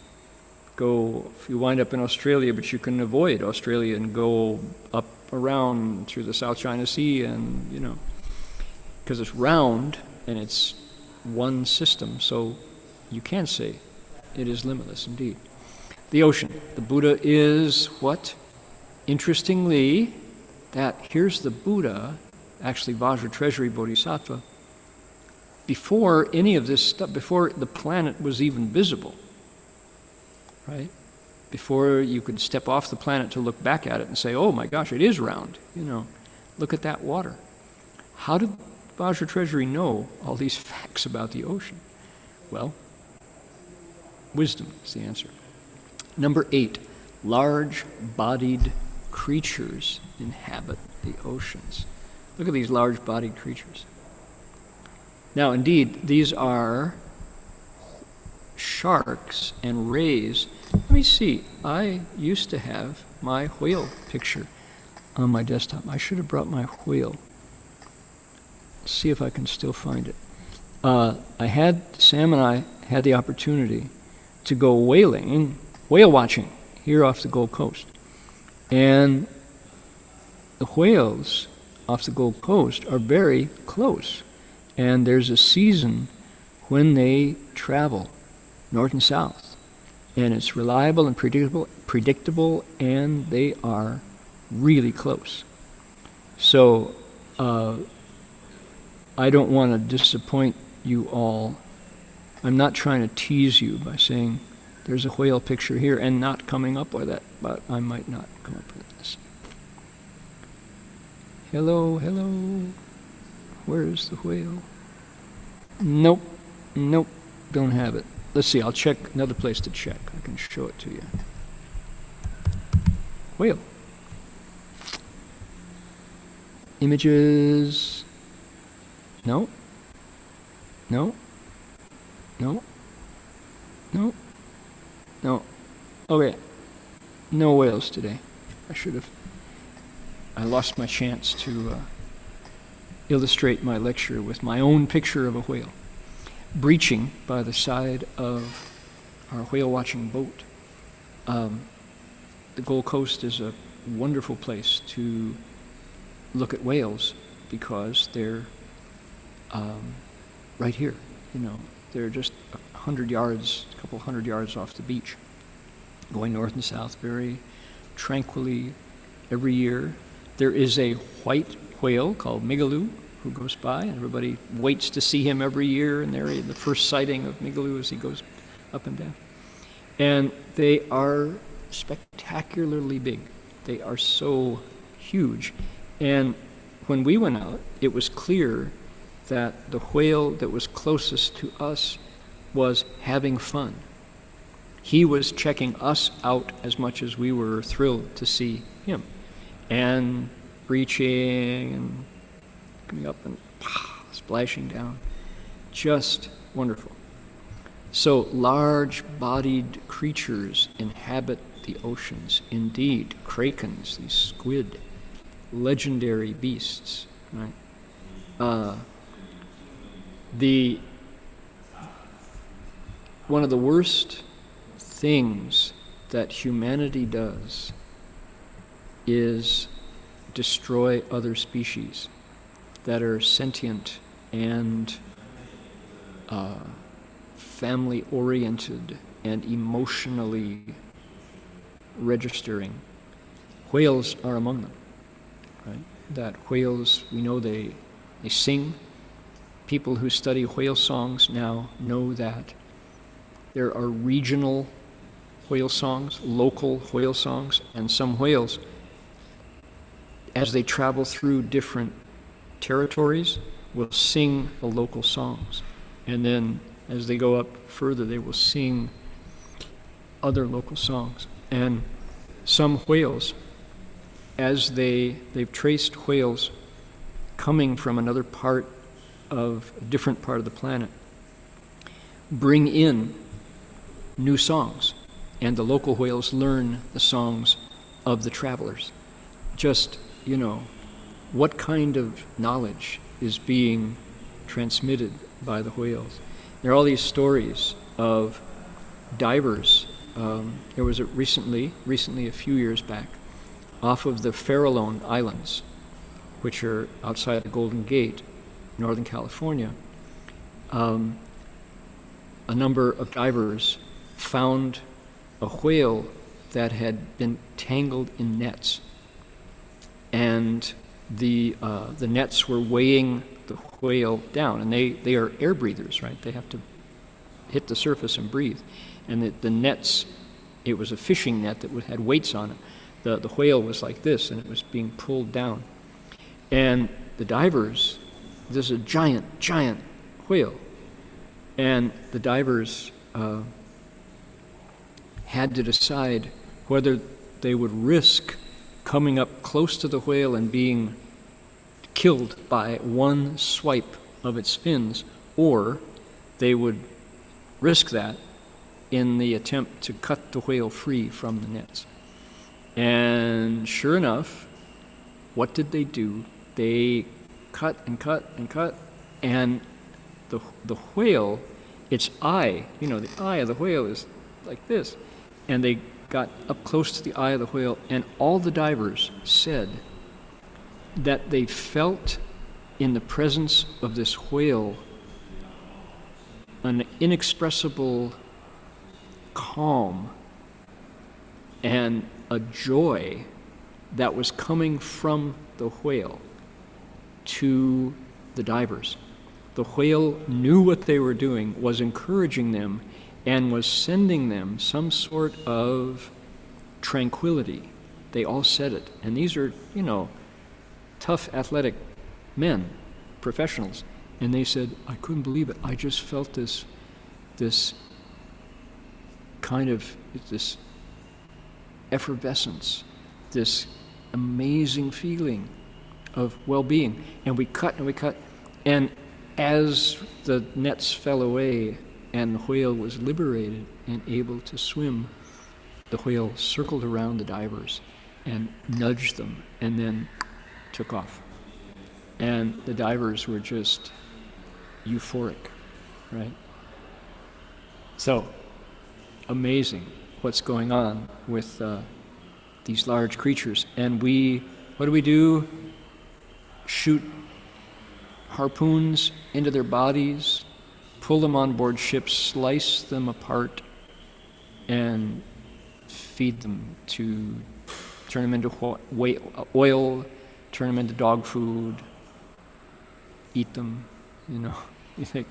go, if you wind up in Australia, but you can avoid Australia and go up around through the South China Sea and, because it's round and it's one system, so you can say it is limitless indeed. The ocean. The Buddha is what? Interestingly, here's the Buddha, actually Vajra Treasury Bodhisattva, before any of this stuff, before the planet was even visible, right? Before you could step off the planet to look back at it and say, oh my gosh, it is round, look at that water. How did Vajra Treasury know all these facts about the ocean? Well, wisdom is the answer. Number 8, large-bodied creatures inhabit the oceans. Look at these large-bodied creatures. Now, indeed, these are sharks and rays. Let me see. I used to have my whale picture on my desktop. I should have brought my whale. Let's see if I can still find it. Sam and I had the opportunity to go whale watching here off the Gold Coast. And the whales off the Gold Coast are very close. And there's a season when they travel north and south. And it's reliable and predictable, and they are really close. So I don't want to disappoint you all. I'm not trying to tease you by saying there's a whale picture here and not coming up with it, but I might not come up with this. Hello. Where's the whale? Nope, don't have it. Let's see, I'll check another place to check. I can show it to you. Whale. Images. No. Okay, no whales today. I lost my chance to illustrate my lecture with my own picture of a whale breaching by the side of our whale watching boat. The Gold Coast is a wonderful place to look at whales because they're right here. They're just a couple hundred yards off the beach, going north and south very tranquilly every year. There is a white whale called Migaloo who goes by, and everybody waits to see him every year, and they're the first sighting of Migaloo as he goes up and down. And they are spectacularly big. They are so huge. And when we went out, it was clear that the whale that was closest to us was having fun. He was checking us out as much as we were thrilled to see him. And breaching and coming up and splashing down. Just wonderful. So large-bodied creatures inhabit the oceans. Indeed, krakens, these squid, legendary beasts, right? One of the worst things that humanity does is destroy other species that are sentient and family-oriented and emotionally registering. Whales are among them, right? That whales, we know they sing. People who study whale songs now know that There are regional whale songs, local whale songs, and some whales, as they travel through different territories, will sing the local songs. And then as they go up further, they will sing other local songs. And some whales, as they've traced whales coming from another part of, a different part of the planet, bring in new songs. And the local whales learn the songs of the travelers. Just, what kind of knowledge is being transmitted by the whales? There are all these stories of divers. There was recently a few years back, off of the Farallon Islands, which are outside the Golden Gate, Northern California. A number of divers found a whale that had been tangled in nets, and the nets were weighing the whale down, and they are air breathers, right? They have to hit the surface and breathe. And the nets, it was a fishing net that had weights on it. The whale was like this, and it was being pulled down. And the divers, there's a giant whale, and the divers had to decide whether they would risk coming up close to the whale and being killed by one swipe of its fins, or they would risk that in the attempt to cut the whale free from the nets. And sure enough, what did they do? They cut and cut and cut, and the whale, its eye, the eye of the whale is like this. And they got up close to the eye of the whale, and all the divers said that they felt in the presence of this whale an inexpressible calm and a joy that was coming from the whale to the divers. The whale knew what they were doing, was encouraging them, and was sending them some sort of tranquility. They all said it. And these are, tough athletic men, professionals. And they said, I couldn't believe it. I just felt this kind of, this effervescence, this amazing feeling of well-being. And we cut and we cut. And as the nets fell away and the whale was liberated and able to swim, the whale circled around the divers and nudged them and then took off. And the divers were just euphoric, right? So, amazing what's going on with these large creatures. And what do? Shoot harpoons into their bodies, pull them on board ships, slice them apart, and feed them to turn them into oil, turn them into dog food, eat them, You think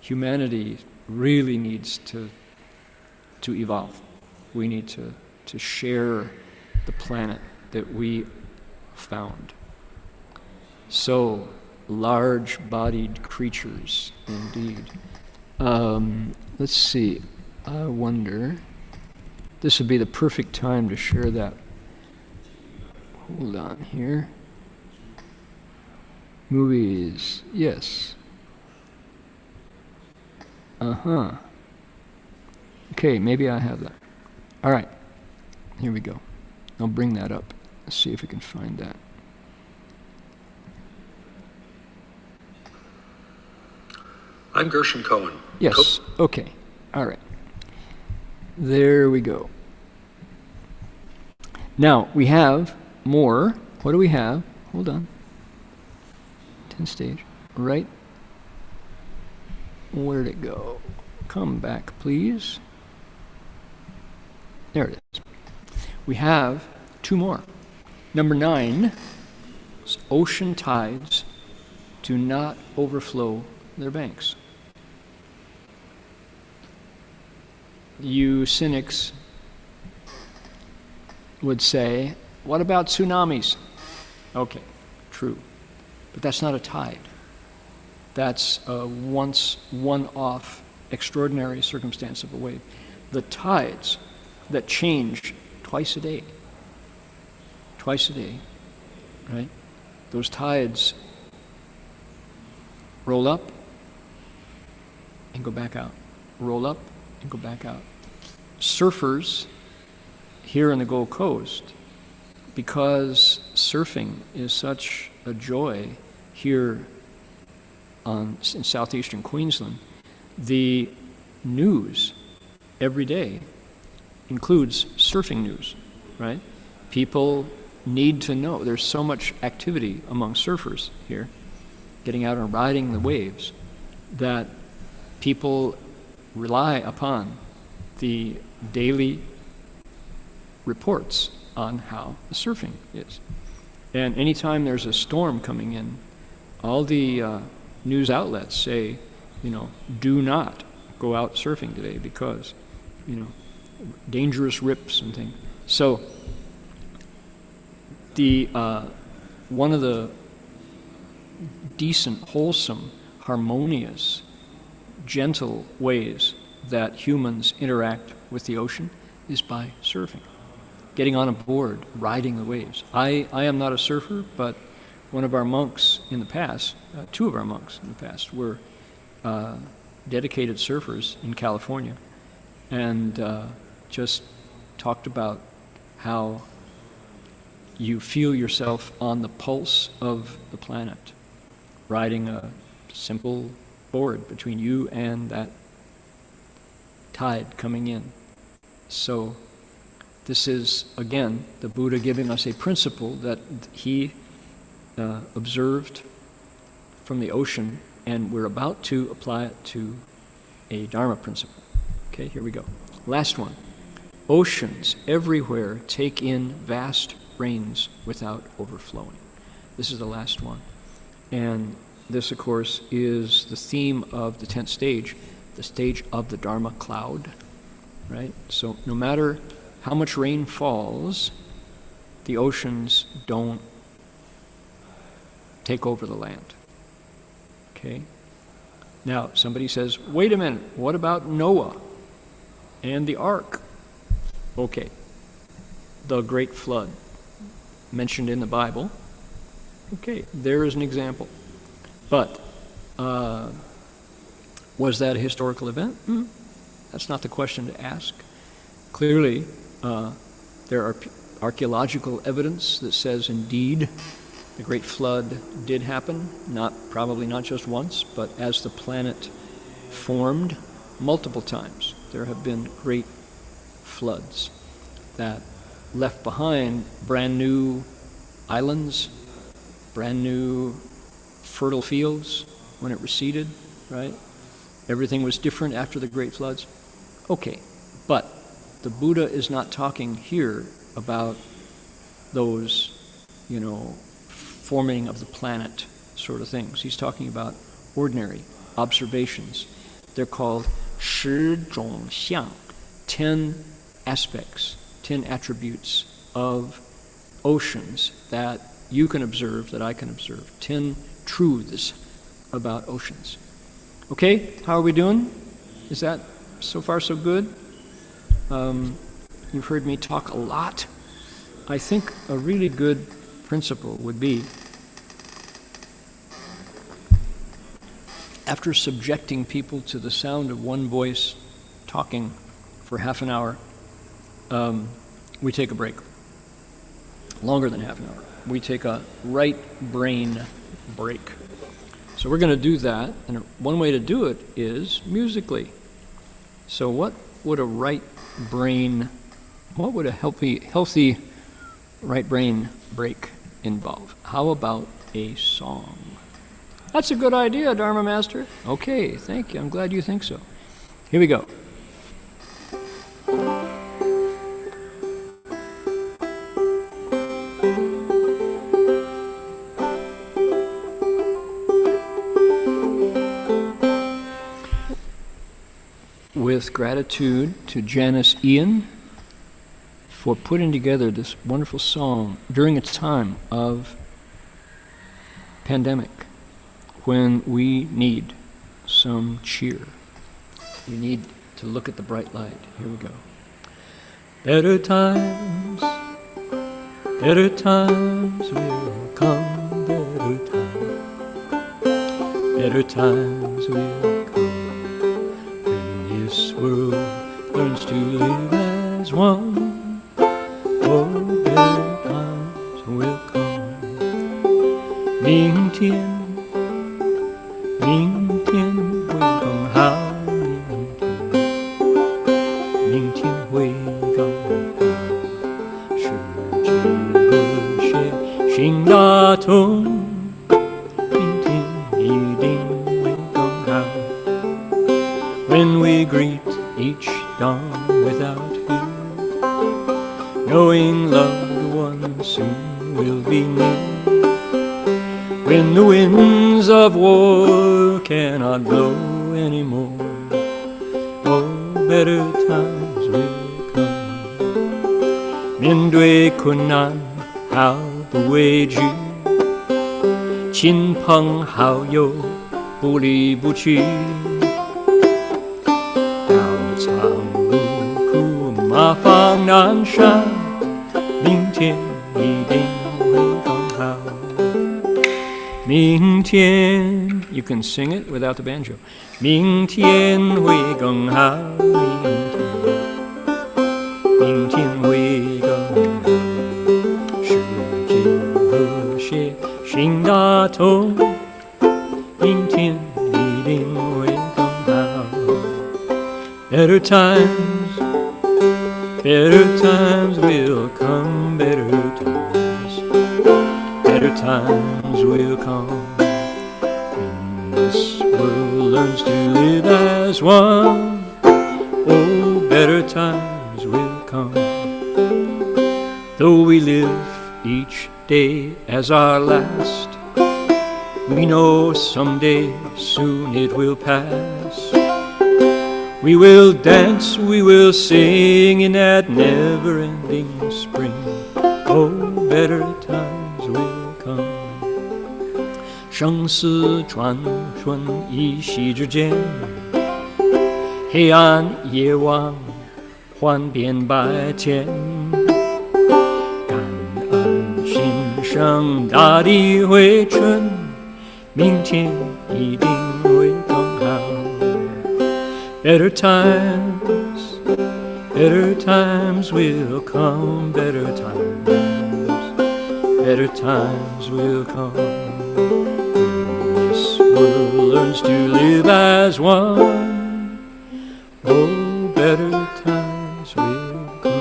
humanity really needs to evolve. We need to share the planet that we found. So, large-bodied creatures, indeed. Let's see. I wonder, this would be the perfect time to share that. Hold on here. Movies, yes. Okay, maybe I have that. All right, here we go. I'll bring that up. Let's see if we can find that. I'm Gershon Cohen. Yes, okay. All right. There we go. Now, we have more. What do we have? Hold on. 10 stage. Right. Where'd it go? Come back, please. There it is. We have 2 more. Number 9 is ocean tides do not overflow their banks. you cynics would say, what about tsunamis? Okay, true. But that's not a tide. That's a one-off extraordinary circumstance of a wave. The tides that change twice a day, right? Those tides roll up and go back out, roll up and go back out. Surfers here in the Gold Coast, because surfing is such a joy here in southeastern Queensland, the news every day includes surfing news, right? People need to know. There's so much activity among surfers here, getting out and riding the waves, that people rely upon the daily reports on how the surfing is. And anytime there's a storm coming in, all the news outlets say, do not go out surfing today because, dangerous rips and things. So the one of the decent, wholesome, harmonious, gentle ways that humans interact with the ocean is by surfing, getting on a board, riding the waves. I am not a surfer, but one of our monks in the past, two of our monks in the past, were dedicated surfers in California, and just talked about how you feel yourself on the pulse of the planet, riding a simple board between you and that tide coming in. So this is, again, the Buddha giving us a principle that he observed from the ocean, and we're about to apply it to a Dharma principle. Okay, here we go. Last one. Oceans everywhere take in vast rains without overflowing. This is the last one. And this, of course, is the theme of the 10th stage, the stage of the Dharma cloud, right? So no matter how much rain falls, the oceans don't take over the land. Okay? Now, somebody says, wait a minute, what about Noah and the ark? Okay, the great flood mentioned in the Bible. Okay, there is an example. But was that a historical event? That's not the question to ask. Clearly, there are archaeological evidence that says indeed the Great Flood did happen, probably not just once, but as the planet formed multiple times. There have been great floods that left behind brand new islands, brand new fertile fields when it receded, right? Everything was different after the great floods. Okay, but the Buddha is not talking here about those, forming of the planet sort of things. He's talking about ordinary observations. They're called 10种相, 10 aspects, 10 attributes of oceans that you can observe, that I can observe. 10 truths about oceans. Okay, how are we doing? Is that so far so good? You've heard me talk a lot. I think a really good principle would be, after subjecting people to the sound of one voice talking for half an hour, we take a break. Longer than half an hour. We take a right brain break. So we're going to do that, and one way to do it is musically. So what would a healthy right brain break involve? How about a song? That's a good idea, Dharma Master. Okay, thank you. I'm glad you think so. Here we go. with gratitude to Janice Ian for putting together this wonderful song during a time of pandemic when we need some cheer. We need to look at the bright light. Here we go. Better times will come, better times will come, when this world learns to live as one. Oh, better times will come. 明天会更好，明天会更好，世界和谐心大同，明天一定会更好。When we greet each dawn without fear, knowing loved ones soon will be near. When the winds of war cannot blow anymore, oh, better times will come. 面对困难毫不畏惧，亲朋好友不离不弃，道场路苦麻烦难上，明天一定会更好。明天 you can sing it without the banjo. 明天会更好，明天会更好，世界和谐心大同，明天一定会更好。Better times will come, better times will come, when this world learns to live as one. Oh, better times will come. Though we live each day as our last, we know someday soon it will pass. We will dance, we will sing in that never-ending spring. Oh, better times will come. 生死转瞬一息之间，黑暗夜晚幻变白天。感恩心生大地回春，明天一定会更好。Better times will come, better times will come. This world learns to live as one. Oh, better times will come.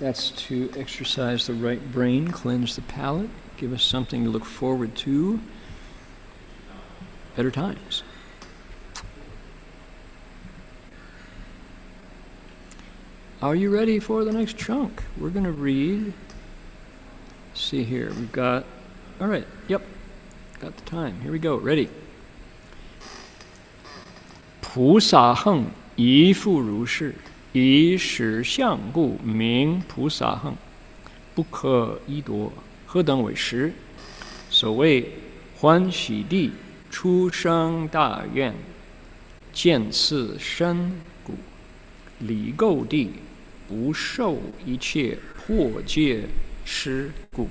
That's to exercise the right brain, cleanse the palate, give us something to look forward to. Better times. Are you ready for the next chunk? We're going to read. See here, we've got, all right, yep, got the time. Here we go, ready. 菩萨行亦复如是。以实相故名菩萨行，不可依夺。何等为实？所谓欢喜地出生大愿，见次深故；离垢地不受一切破戒施故；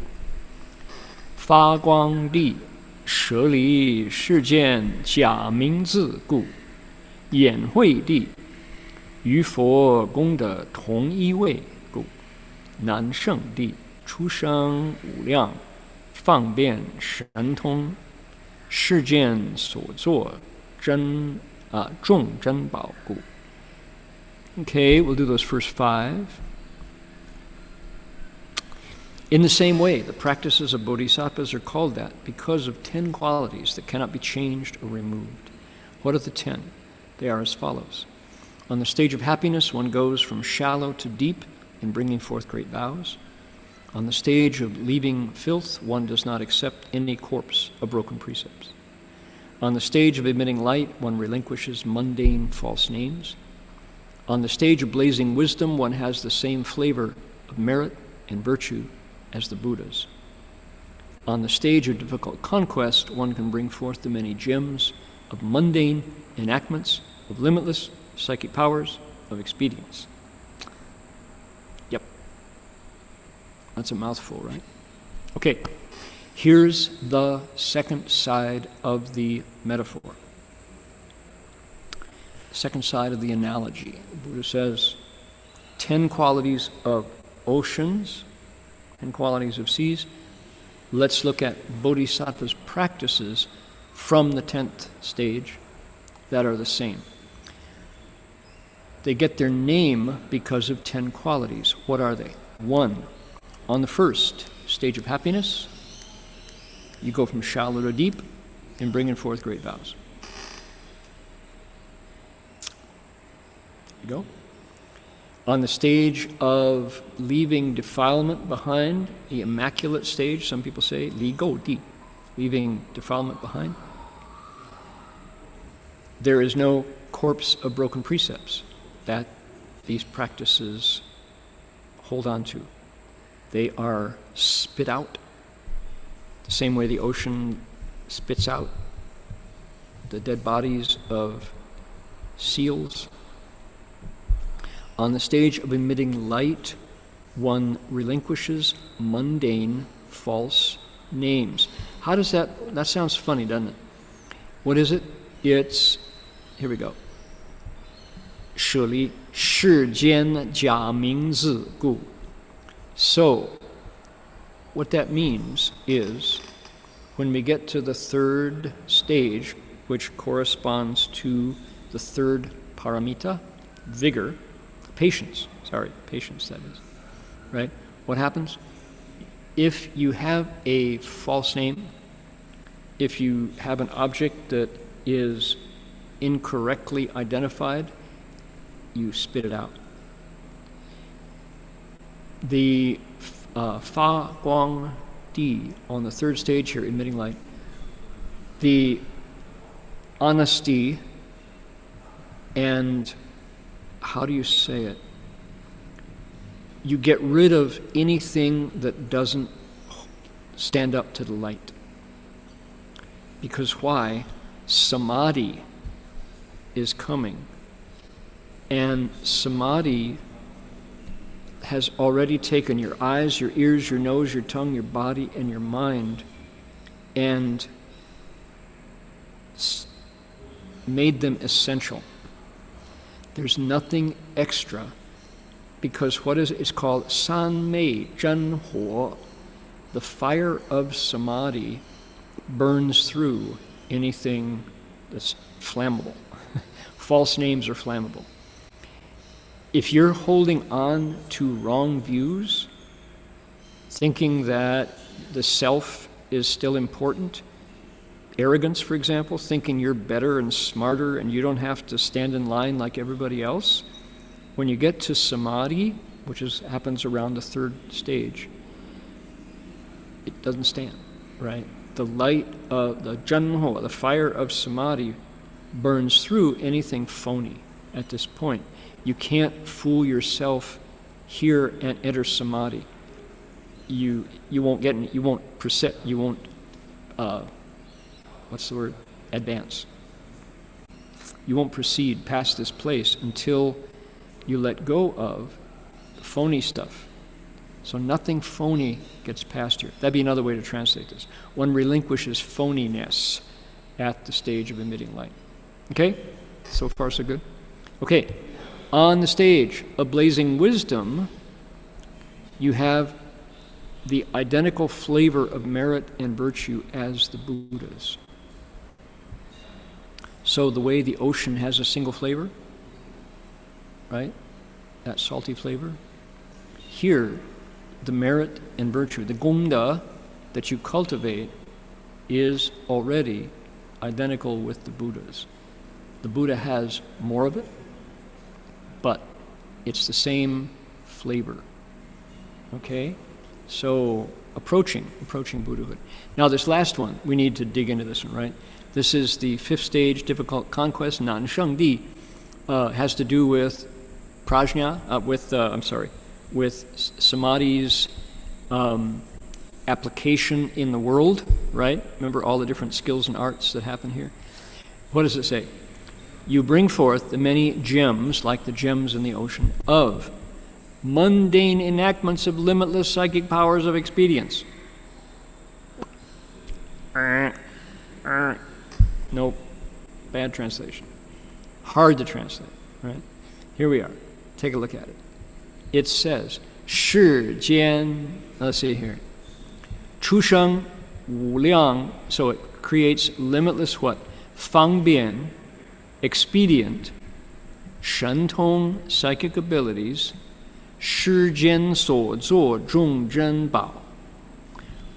发光地舍离世间假名字故；眼慧地与佛功德同一位故；南圣地出生无量方便神通，世间所作众珍宝故。Okay, we'll do those first five. In the same way, the practices of Bodhisattvas are called that because of 10 qualities that cannot be changed or removed. What are the 10? They are as follows. On the stage of happiness, one goes from shallow to deep in bringing forth great vows. On the stage of leaving filth, one does not accept any corpse of broken precepts. On the stage of emitting light, one relinquishes mundane false names. On the stage of blazing wisdom, one has the same flavor of merit and virtue as the Buddhas. On the stage of difficult conquest, one can bring forth the many gems of mundane enactments, of limitless psychic powers, of expedience. Yep. That's a mouthful, right? Okay, here's the second side of the metaphor. Second side of the analogy. The Buddha says 10 qualities of oceans, 10 qualities of seas. Let's look at Bodhisattva's practices from the 10th stage that are the same. They get their name because of 10 qualities. What are they? 1, on the first stage of happiness, you go from shallow to deep in bringing forth great vows. There you go. On the stage of leaving defilement behind, the immaculate stage, some people say, li go di, leaving defilement behind, there is no corpse of broken precepts that these practices hold on to. They are spit out the same way the ocean spits out the dead bodies of seals. On the stage of emitting light, one relinquishes mundane false names. How does that sounds funny, doesn't it? What is it? It's, here we go. 舍离世间假名字故. So, what that means is, when we get to the third stage, which corresponds to the third paramita, vigor, patience that is, right? What happens? If you have a false name, if you have an object that is incorrectly identified, you spit it out. The fa guang di on the third stage here, emitting light, the honesty and, how do you say it? You get rid of anything that doesn't stand up to the light. Because why? Samadhi is coming. And samadhi has already taken your eyes, your ears, your nose, your tongue, your body, and your mind, and made them essential. There's nothing extra, because what is it? It's called san mei zhen huo. The fire of samadhi burns through anything that's flammable. False names are flammable. If you're holding on to wrong views, thinking that the self is still important, arrogance, for example, thinking you're better and smarter and you don't have to stand in line like everybody else, when you get to samadhi, which happens around the third stage, it doesn't stand, right? The light of the janho, the fire of samadhi, burns through anything phony at this point. You can't fool yourself here and enter samadhi. You won't advance. You won't proceed past this place until you let go of the phony stuff. So nothing phony gets past here. That'd be another way to translate this. One relinquishes phoniness at the stage of emitting light. Okay? So far so good? Okay. On the stage of blazing wisdom, you have the identical flavor of merit and virtue as the Buddhas. So the way the ocean has a single flavor, right? That salty flavor. Here, the merit and virtue, the gongda that you cultivate is already identical with the Buddha's. The Buddha has more of it, but it's the same flavor. Okay? So approaching Buddhahood. Now this last one, we need to dig into this one, right? This is the 5th stage, difficult conquest, nan sheng di, has to do with prajna, with samadhi's application in the world, right? Remember all the different skills and arts that happen here? What does it say? You bring forth the many gems, like the gems in the ocean, of mundane enactments of limitless psychic powers of expedience. Nope. Bad translation. Hard to translate, right? Here we are. Take a look at it. It says, 世间, let's see here, 出生无量, so it creates limitless what? 方便, expedient, 神通, psychic abilities, 世间所作众珍宝,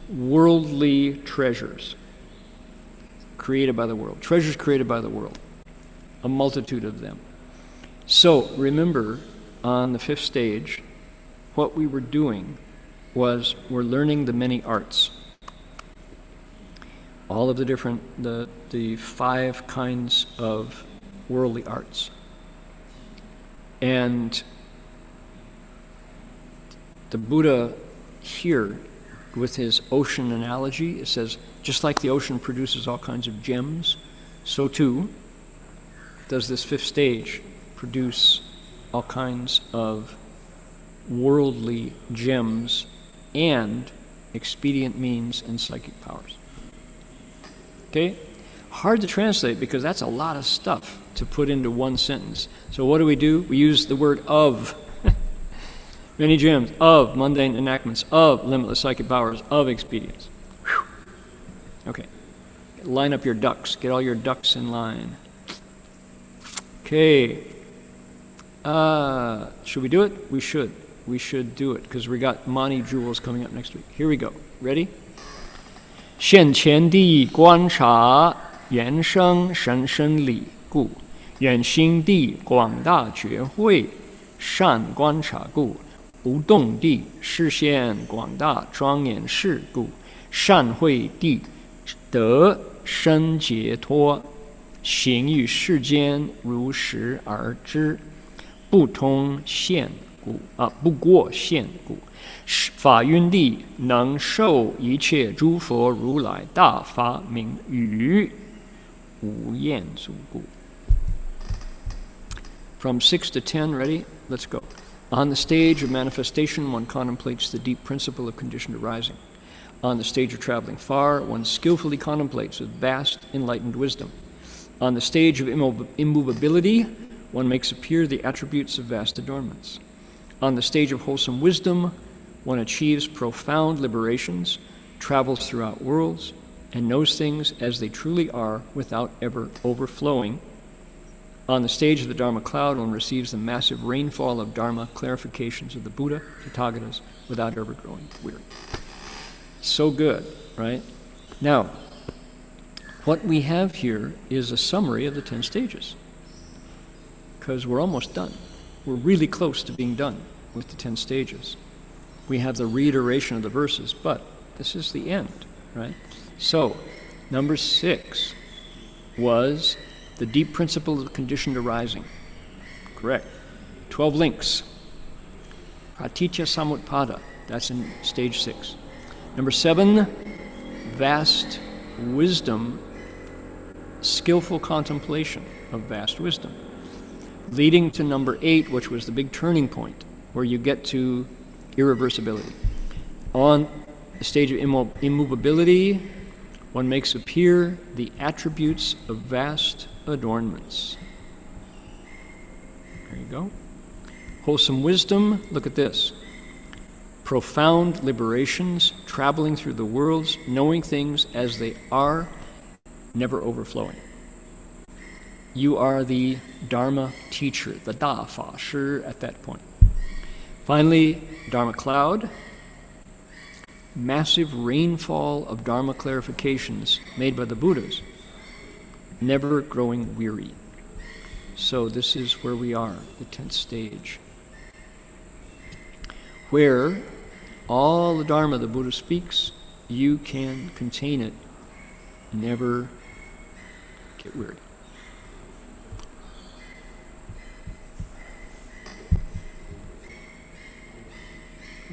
worldly treasures created by the world. Treasures created by the world. A multitude of them. So remember, on the 5th stage, what we were doing was we're learning the many arts. All of the different, the 5 kinds of worldly arts. And the Buddha here, with his ocean analogy, it says, just like the ocean produces all kinds of gems, so too does this 5th stage produce all kinds of worldly gems and expedient means and psychic powers. Okay? Hard to translate because that's a lot of stuff to put into one sentence. So what do? We use the word of. Many gems, of mundane enactments, of limitless psychic powers, of expedience. Whew. Okay. Line up your ducks. Get all your ducks in line. Okay. Should we do it? We should. We should do it because we got Mani Jewels coming up next week. Here we go. Ready? 现前地观察原生神生理故，远心地广大觉慧善观察故，无动地视线广大庄严事故，善慧地得生解脱，行于世间如实而知，不通现故不过现故，法云地能受一切诸佛如来大法明语，无厌足故。From 6 to 10, ready? Let's go. On the stage of manifestation, one contemplates the deep principle of conditioned arising. On the stage of traveling far, one skillfully contemplates with vast enlightened wisdom. On the stage of immovability, one makes appear the attributes of vast adornments. On the stage of wholesome wisdom, one achieves profound liberations, travels throughout worlds, and knows things as they truly are without ever overflowing. On the stage of the Dharma cloud, one receives the massive rainfall of Dharma clarifications of the Buddha, Tathagatas, without ever growing weary. So good, right? Now, what we have here is a summary of the 10 stages, because we're almost done. We're really close to being done with the 10 stages. We have the reiteration of the verses, but this is the end, right? So, number 6 was the deep principle of conditioned arising. Correct. 12 links. Praticca samutpada. That's in stage 6. Number 7, vast wisdom, skillful contemplation of vast wisdom. Leading to number 8, which was the big turning point, where you get to irreversibility. On the stage of immovability, one makes appear the attributes of vast adornments. There you go. Wholesome wisdom, look at this. Profound liberations, traveling through the worlds, knowing things as they are, never overflowing. You are the Dharma teacher, the Da Fa Shi at that point. Finally, Dharma cloud, massive rainfall of Dharma clarifications made by the Buddhas, never growing weary. So this is where we are, the 10th stage, where all the Dharma the Buddha speaks, you can contain it, never get weary.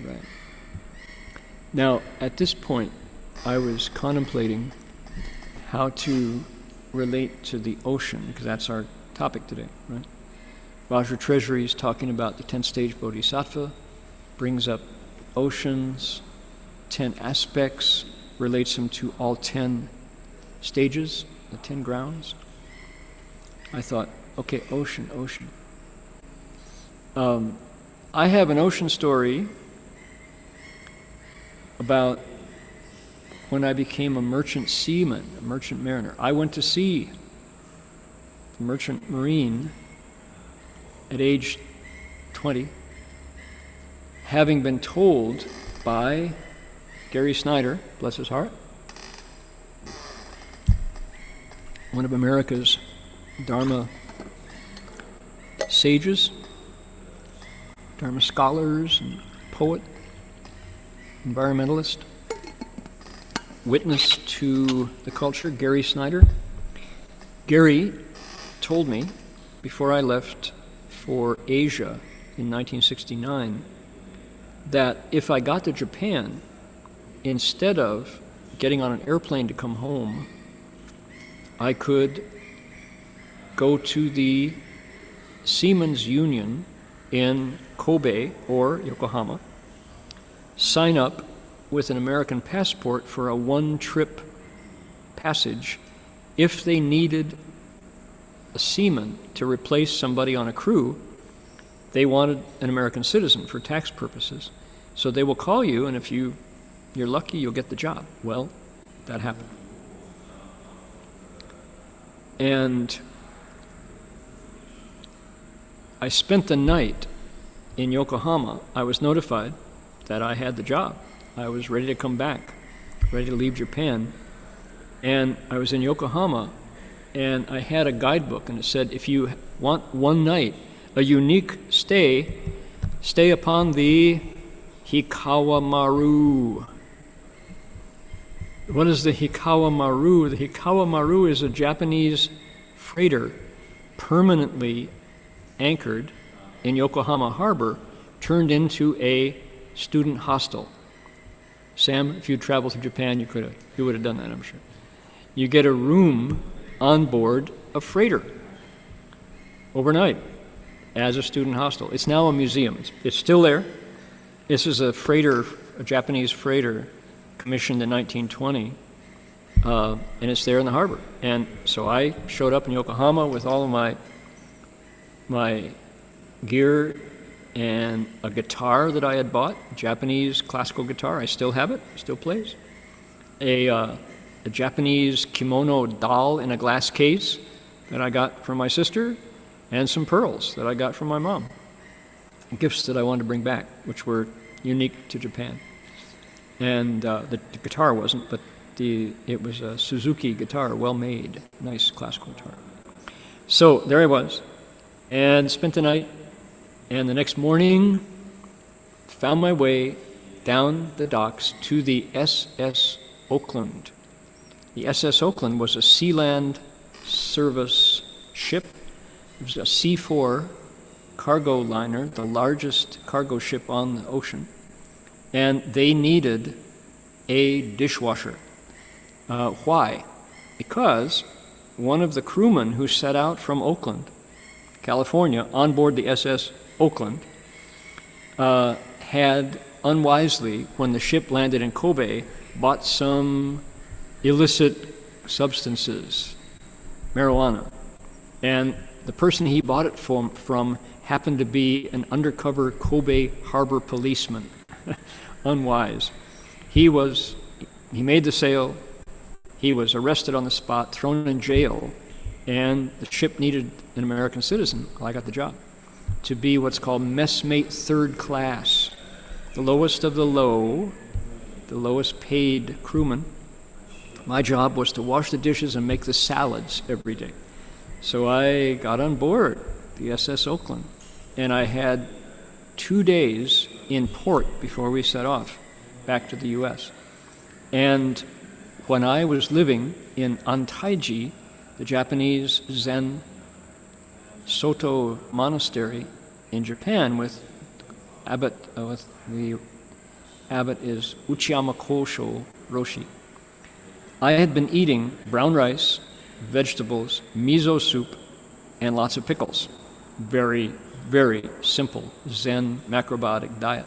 Right. Now, at this point, I was contemplating how to relate to the ocean, because that's our topic today, right? Raja Treasury is talking about the 10th stage Bodhisattva, brings up oceans, 10 aspects, relates them to all 10 stages, the 10 grounds. I thought, okay, ocean. I have an ocean story about when I became a merchant seaman, a merchant mariner. I went to sea, merchant marine, at age 20, having been told by Gary Snyder, bless his heart, one of America's Dharma sages, Dharma scholars and poet, environmentalist, witness to the culture, Gary Snyder. Gary told me before I left for Asia in 1969 that if I got to Japan, instead of getting on an airplane to come home, I could go to the Seamen's Union in Kobe or Yokohama, sign up with an American passport for a one-trip passage if they needed a seaman to replace somebody on a crew. They wanted an American citizen for tax purposes. So they will call you, and if you're lucky, you'll get the job. Well, that happened. And I spent the night in Yokohama. I was notified that I had the job. I was ready to come back, ready to leave Japan. And I was in Yokohama, and I had a guidebook, and it said, if you want one night, a unique stay upon the Hikawa Maru. What is the Hikawa Maru? The Hikawa Maru is a Japanese freighter permanently anchored in Yokohama Harbor, turned into a student hostel. Sam, if you'd traveled to Japan, you would have done that, I'm sure. You get a room on board a freighter overnight as a student hostel. It's now a museum. It's still there. This is a freighter, a Japanese freighter, commissioned in 1920, and it's there in the harbor. And so I showed up in Yokohama with all of my gear and a guitar that I had bought, Japanese classical guitar. I still have it, still plays. A Japanese kimono doll in a glass case that I got from my sister, and some pearls that I got from my mom. Gifts that I wanted to bring back, which were unique to Japan. And the guitar wasn't, but it was a Suzuki guitar, well made, nice classical guitar. So there I was, and spent the night, and the next morning found my way down the docks to the SS Oakland. The SS Oakland was a Sealand service ship. It was a C4 cargo liner, the largest cargo ship on the ocean, and they needed a dishwasher. Why? Because one of the crewmen who set out from Oakland, California, on board the SS Oakland, had unwisely, when the ship landed in Kobe, bought some illicit substances, marijuana. And the person he bought it from happened to be an undercover Kobe harbor policeman. Unwise. He made the sale, he was arrested on the spot, thrown in jail, and the ship needed an American citizen, well, I got the job, to be what's called messmate third class, the lowest of the low, the lowest paid crewman. My job was to wash the dishes and make the salads every day. So I got on board the SS Oakland, and I had 2 days in port before we set off back to the U.S. And when I was living in Antaiji, the Japanese Zen Soto monastery in Japan, with the abbot is Uchiyama Kosho Roshi, I had been eating brown rice, vegetables, miso soup, and lots of pickles. Very, very simple Zen macrobiotic diet.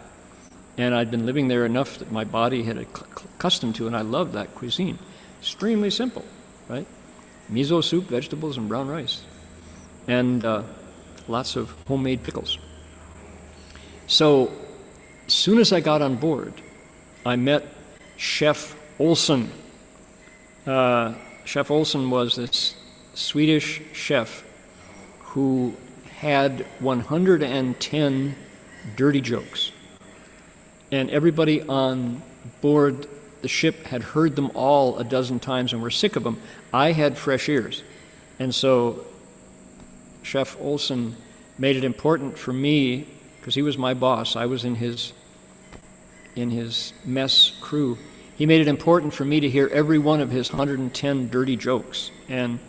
And I'd been living there enough that my body had accustomed to, and I loved that cuisine. Extremely simple, right? Miso soup, vegetables, and brown rice. And lots of homemade pickles. So, as soon as I got on board, I met Chef Olsen. Chef Olsen was this Swedish chef who had 110 dirty jokes. And everybody on board the ship had heard them all a dozen times and were sick of them. I had fresh ears. And so Chef Olsen made it important for me, because he was my boss, I was in his mess crew. He made it important for me to hear every one of his 110 dirty jokes. And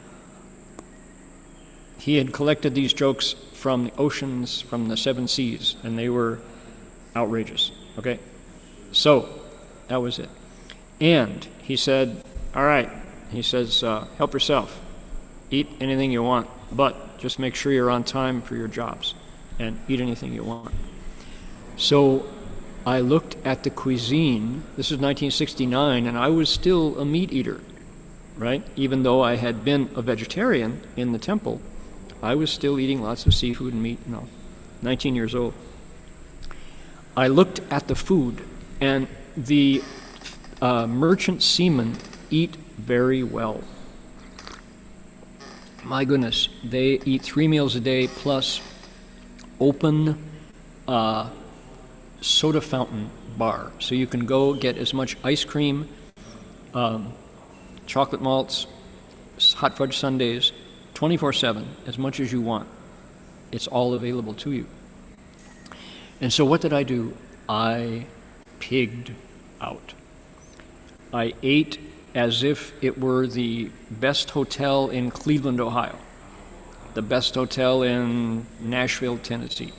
he had collected these jokes from the oceans, from the 7 seas, and they were outrageous. Okay? So, that was it. And he said, all right, he says, help yourself. Eat anything you want, but just make sure you're on time for your jobs and eat anything you want. So I looked at the cuisine. This is 1969, and I was still a meat eater, right? Even though I had been a vegetarian in the temple, I was still eating lots of seafood and meat, 19 years old. I looked at the food, and the merchant seamen eat very well. My goodness, they eat 3 meals a day plus open soda fountain bar. So you can go get as much ice cream, chocolate malts, hot fudge sundaes, 24/7, as much as you want. It's all available to you. And so what did I do? I pigged out. I ate as if it were the best hotel in Cleveland, Ohio, the best hotel in Nashville, Tennessee,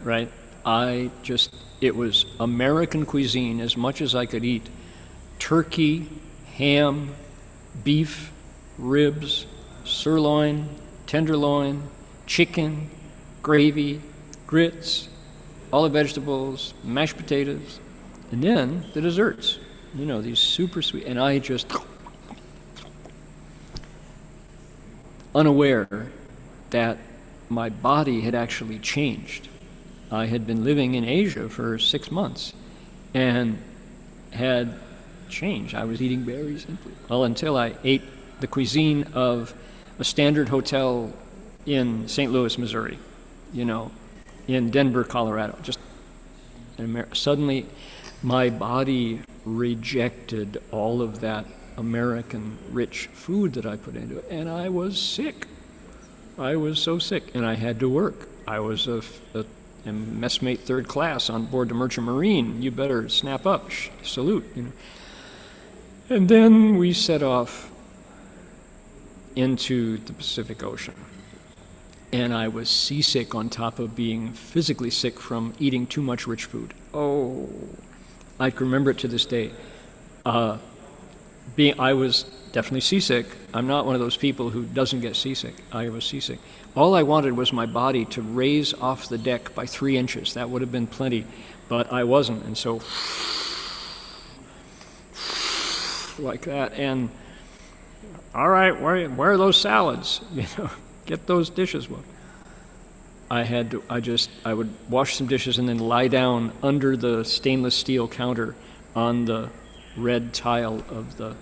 right? It was American cuisine as much as I could eat. Turkey, ham, beef, ribs, sirloin, tenderloin, chicken, gravy, grits, all the vegetables, mashed potatoes, and then the desserts. These super sweet, and I just, unaware that my body had actually changed. I had been living in Asia for 6 months and had changed. I was eating very simply. Well, until I ate the cuisine of a standard hotel in St. Louis, Missouri, in Denver, Colorado. Suddenly, my body rejected all of that American rich food that I put into it, and I was sick. I was so sick, and I had to work. I was a messmate 3rd class on board the Merchant Marine. You better snap up, salute. And then we set off into the Pacific Ocean. And I was seasick on top of being physically sick from eating too much rich food. Oh, I can remember it to this day. I was definitely seasick. I'm not one of those people who doesn't get seasick. I was seasick. All I wanted was my body to raise off the deck by 3 inches. That would have been plenty, but I wasn't. And so, like that. And, all right, where are those salads? Get those dishes. Well, I would wash some dishes and then lie down under the stainless steel counter on the red tile of the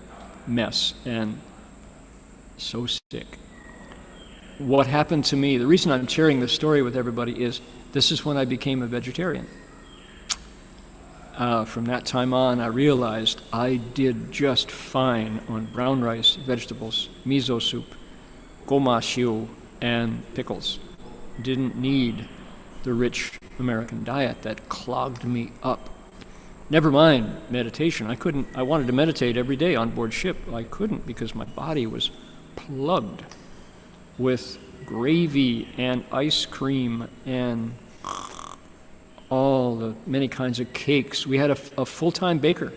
mess, and so sick. What happened to me, the reason I'm sharing this story with everybody is this is when I became a vegetarian. from that time on, I realized I did just fine on brown rice, vegetables, miso soup, goma shiu, and pickles. Didn't need the rich American diet that clogged me up. Never mind meditation. I wanted to meditate every day on board ship. I couldn't because my body was plugged with gravy and ice cream and all the many kinds of cakes. We had a full-time baker.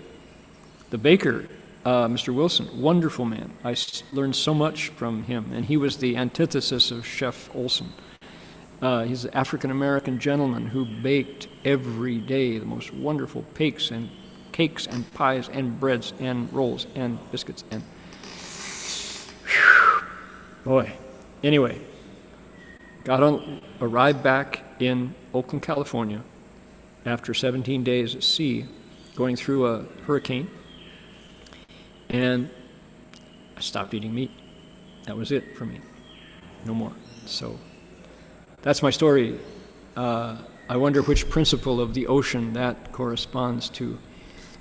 The baker, Mr. Wilson, wonderful man. I learned so much from him, and he was the antithesis of Chef Olson. He's an African-American gentleman who baked every day the most wonderful cakes and pies and breads and rolls and biscuits and boy. Anyway, arrived back in Oakland, California after 17 days at sea, going through a hurricane, and I stopped eating meat. That was it for me. No more. So that's my story. I wonder which principle of the ocean that corresponds to.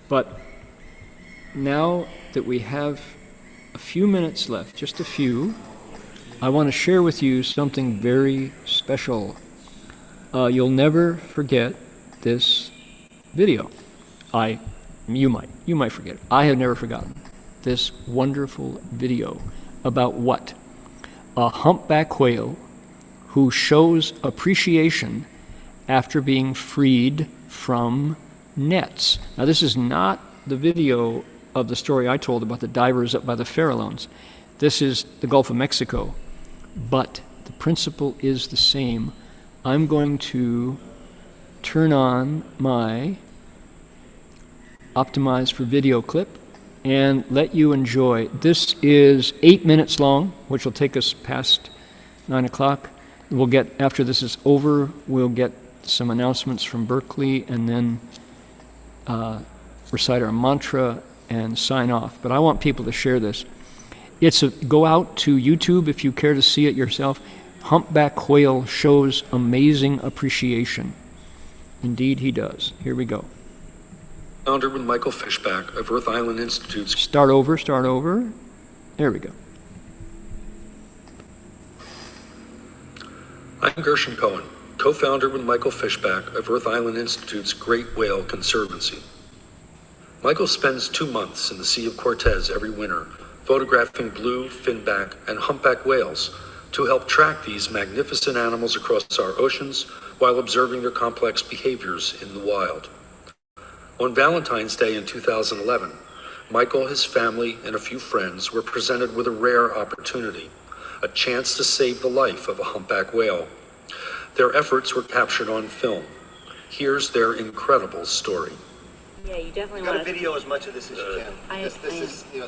But now that we have a few minutes left, just a few, I want to share with you something very special. You'll never forget this video. You might forget. I have never forgotten this wonderful video about what? A humpback whale who shows appreciation after being freed from nets. Now, this is not the video of the story I told about the divers up by the Farallones. This is the Gulf of Mexico, but the principle is the same. I'm going to turn on my optimize for video clip and let you enjoy. This is 8 minutes long, which will take us past 9 o'clock. We'll get, after this is over, we'll get some announcements from Berkeley and then recite our mantra and sign off. But I want people to share this. Go out to YouTube if you care to see it yourself. Humpback whale shows amazing appreciation. Indeed he does. Here we go. Founder with Michael Fishback of Earth Island Institute's. Start over. There we go. I'm Gershon Cohen, co-founder with Michael Fishback of Earth Island Institute's Great Whale Conservancy. Michael spends 2 months in the Sea of Cortez every winter, photographing blue, finback, and humpback whales to help track these magnificent animals across our oceans while observing their complex behaviors in the wild. On Valentine's Day in 2011, Michael, his family, and a few friends were presented with a rare opportunity, a chance to save the life of a humpback whale. Their efforts were captured on film. Here's their incredible story. Yeah, you definitely want to video as much of this as you can. We need to use this to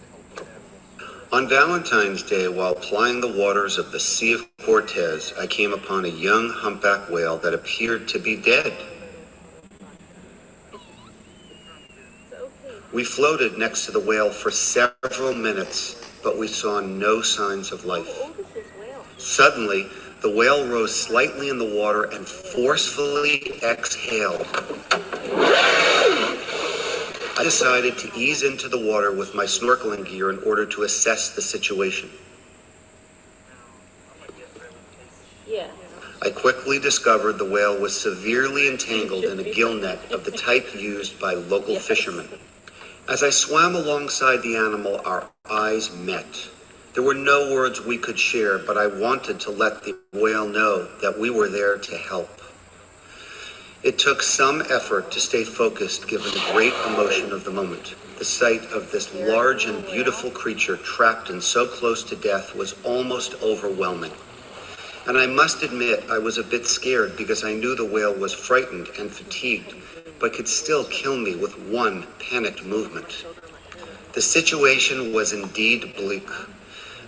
help animals. On Valentine's Day, while plying the waters of the Sea of Cortez, I came upon a young humpback whale that appeared to be dead. We floated next to the whale for several minutes, but we saw no signs of life. Suddenly, the whale rose slightly in the water and forcefully exhaled. I decided to ease into the water with my snorkeling gear in order to assess the situation. Yeah. I quickly discovered the whale was severely entangled in a gill net of the type used by local fishermen. As I swam alongside the animal, our eyes met. There were no words we could share, but I wanted to let the whale know that we were there to help. It took some effort to stay focused given the great emotion of the moment. The sight of this large and beautiful creature trapped and so close to death was almost overwhelming. And I must admit I was a bit scared because I knew the whale was frightened and fatigued, but could still kill me with one panicked movement. The situation was indeed bleak.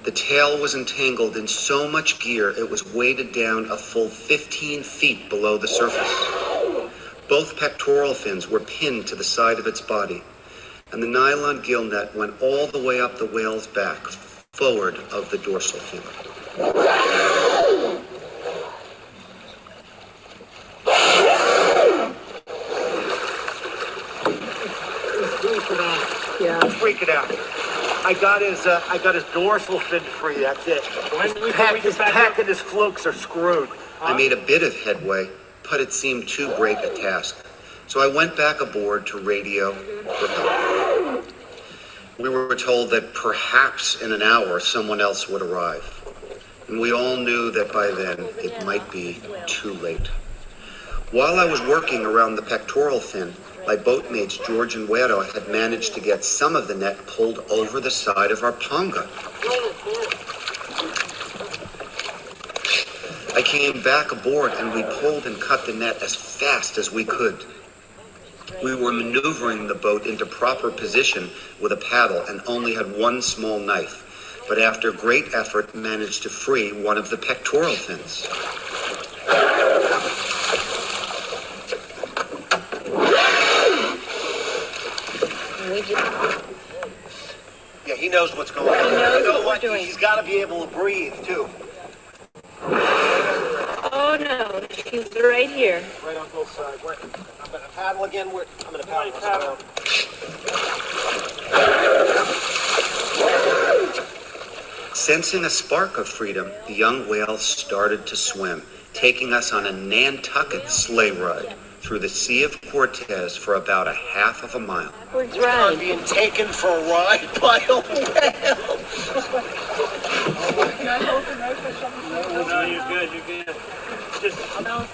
The tail was entangled in so much gear it was weighted down a full 15 feet below the surface. Both pectoral fins were pinned to the side of its body, and the nylon gill net went all the way up the whale's back, forward of the dorsal fin. Yeah. He's freaking out. I got his dorsal fin free. That's it. His pack and his flukes are screwed. I made a bit of headway, but it seemed too great a task. So I went back aboard to radio for help. We were told that perhaps in an hour someone else would arrive. And we all knew that by then it might be too late. While I was working around the pectoral fin, my boatmates George and Guero had managed to get some of the net pulled over the side of our panga. I came back aboard and we pulled and cut the net as fast as we could. We were maneuvering the boat into proper position with a paddle and only had one small knife, but after great effort managed to free one of the pectoral fins. Yeah, he knows what's going on. He knows what we're doing. He's got to be able to breathe, too. Oh no, she's right here. Right on both sides. Right. I'm going to paddle again. I'm going to paddle. Sensing a spark of freedom, the young whale started to swim, taking us on a Nantucket sleigh ride through the Sea of Cortez for about a half of a mile. Backwards I'm ride. being taken for a ride by a whale. No, you're good. Just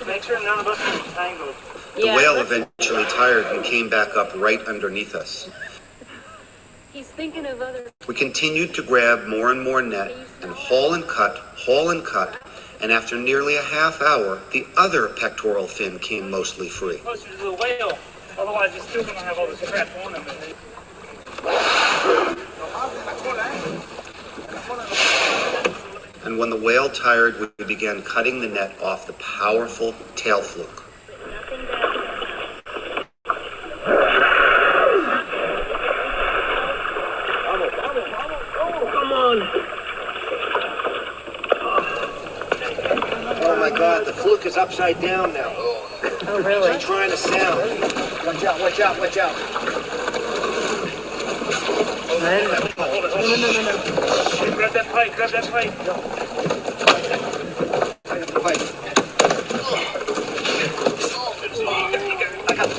make sure none of us are entangled. The whale eventually tired and came back up right underneath us. He's thinking of other. We continued to grab more and more net and haul and cut, and after nearly a half hour, the other pectoral fin came mostly free. Closer to the whale. Otherwise, it's still going to have all this crap on him. And when the whale tired, we began cutting the net off the powerful tail fluke. Oh my God, the fluke is upside down now. Oh really? It's trying to sound. Watch out. Hold it. Grab that pipe.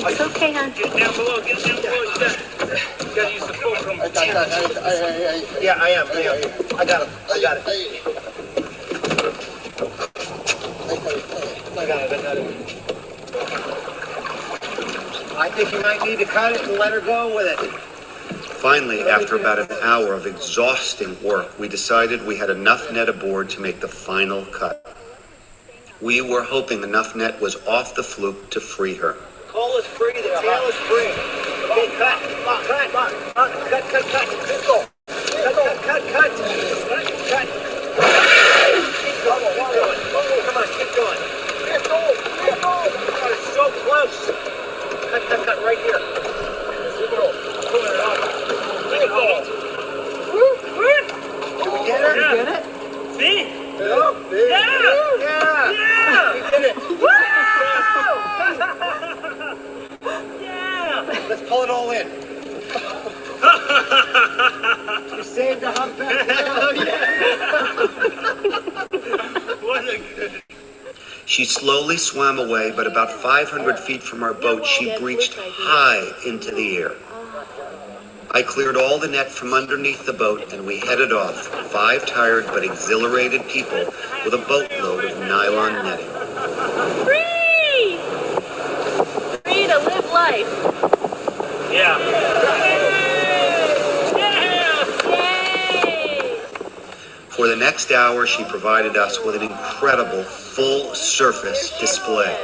It's okay, hon. Get down below. You gotta use the fulcrum. Yeah, I am. I got it. I got it. I think you might need to cut it and let her go with it. Finally, after about an hour of exhausting work, we decided we had enough net aboard to make the final cut. We were hoping enough net was off the fluke to free her. Call is free, the tail is free. Okay, cut. Cut. Keep going. Cut. Come on, keep going. It's so close. Cut right here. Pulling it off. Did we get her? Yeah. You get it? See? Yeah. We did it. Let's pull it all in. You saved the humpback. Oh, yeah. What a good. She slowly swam away, but about 500 feet from our boat, she breached high into the air. I cleared all the net from underneath the boat, and we headed off, 5 tired but exhilarated people with a boatload of nylon netting. Free! Free to live life. Yeah. Yay! For the next hour, she provided us with an incredible full-surface display.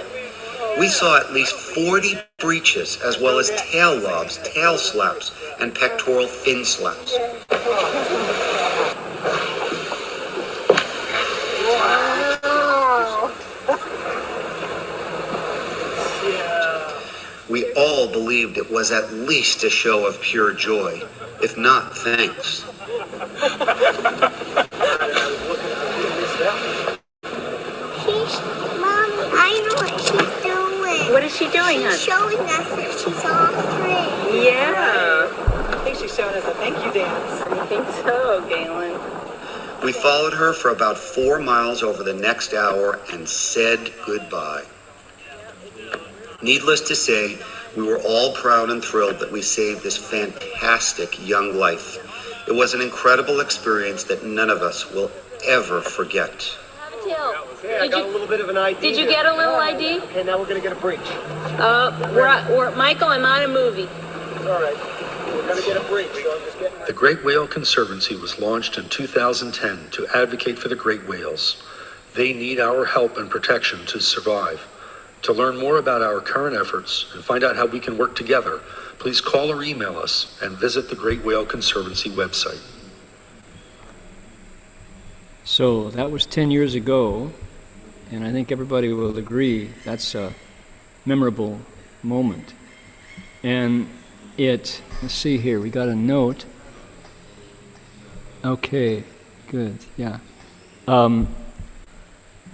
We saw at least 40 breaches, as well as tail lobs, tail slaps, and pectoral fin slaps. We all believed it was at least a show of pure joy, if not thanks. Mom, I know what she's doing. What is she doing, hon? She's showing us that she's all free. Yeah. I think she's showing us a thank you dance. I think so, Galen. We followed her for about 4 miles over the next hour and said goodbye. Needless to say, we were all proud and thrilled that we saved this fantastic young life. It was an incredible experience that none of us will ever forget. Okay, I got a little bit of an ID. Did you get a little ID? Okay, now we're gonna get a breach. Michael, I'm on a movie. All right, we're gonna get a breach. So I'm just getting. The Great Whale Conservancy was launched in 2010 to advocate for the great whales. They need our help and protection to survive. To learn more about our current efforts and find out how we can work together, please call or email us and visit the Great Whale Conservancy website. So that was 10 years ago, and I think everybody will agree that's a memorable moment. And let's see here, we got a note. Okay, good, yeah.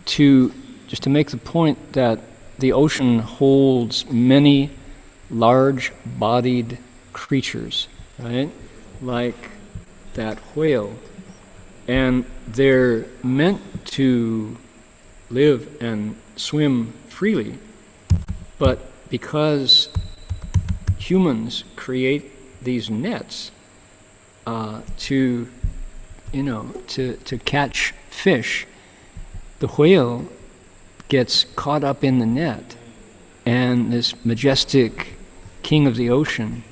Just to make the point that the ocean holds many large-bodied creatures, right? Like that whale. And they're meant to live and swim freely, but because humans create these nets to catch fish, the whale gets caught up in the net, and this majestic king of the ocean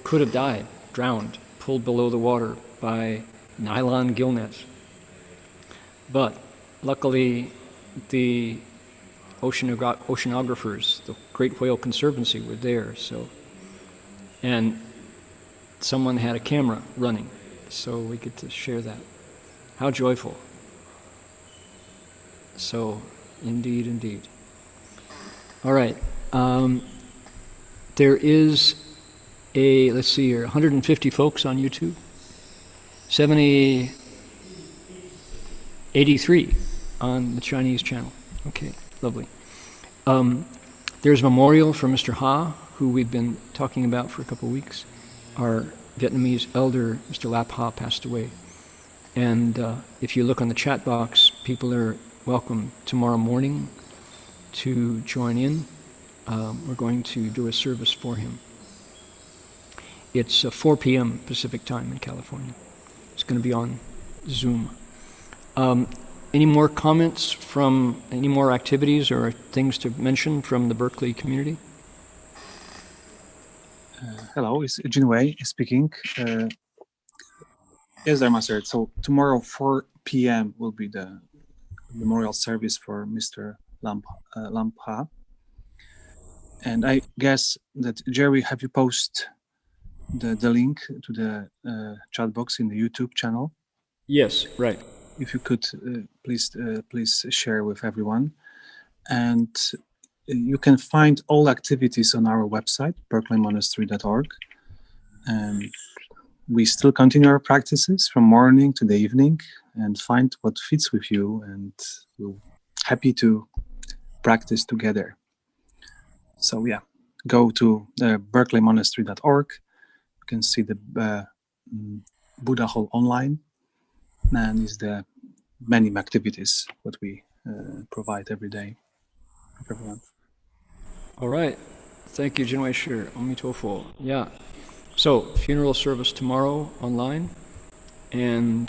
could have died, drowned, pulled below the water by nylon gill nets. But luckily, the oceanographers, the Great Whale Conservancy, were there. And someone had a camera running, so we get to share that. How joyful! So, indeed. All right. There is let's see here, 150 folks on YouTube. 83 on the Chinese channel. Okay, lovely. There's a memorial for Mr. Ha, who we've been talking about for a couple of weeks. Our Vietnamese elder, Mr. Lap Ha, passed away. And if you look on the chat box, people are welcome tomorrow morning to join in. We're going to do a service for him. It's 4 p.m. Pacific time in California. It's going to be on Zoom. Any more comments from any more activities or things to mention from the Berkeley community? Hello, it's Jinwei speaking. Yes, Dharma sir. So tomorrow 4 p.m. will be the memorial service for Mr. Lampa. And I guess that Jerry, have you posted the link to the chat box in the YouTube channel? Yes, right. If you could please share with everyone. And you can find all activities on our website, berkeleymonastery.org. And we still continue our practices from morning to the evening and find what fits with you, and we're happy to practice together. So yeah, go to berkeleymonastery.org. You can see the Buddha Hall online, and is the many activities that we provide every day for everyone. All right. Thank you, Jinwei Shi. Aum Tofo. Yeah. So, funeral service tomorrow online, and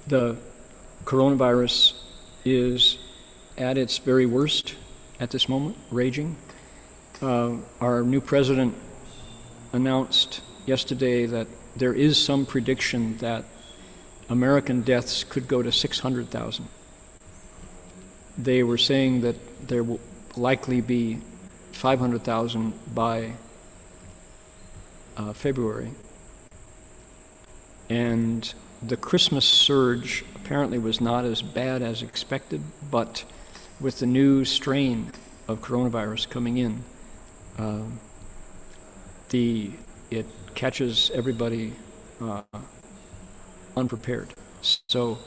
the coronavirus is at its very worst at this moment, raging. Our new president announced yesterday that there is some prediction that American deaths could go to 600,000. They were saying that there will likely be 500,000 by February. And the Christmas surge apparently was not as bad as expected, but with the new strain of coronavirus coming in, it catches everybody unprepared. So,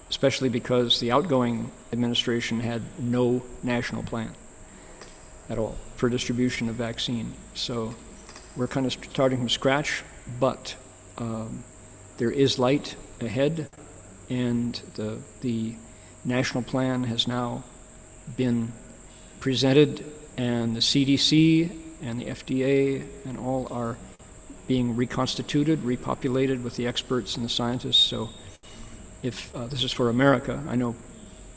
especially because the outgoing administration had no national plan. at all for distribution of vaccine. So we're kind of starting from scratch, but there is light ahead, and the national plan has now been presented, and the CDC and the FDA and all are being reconstituted, repopulated with the experts and the scientists. So if this is for America, I know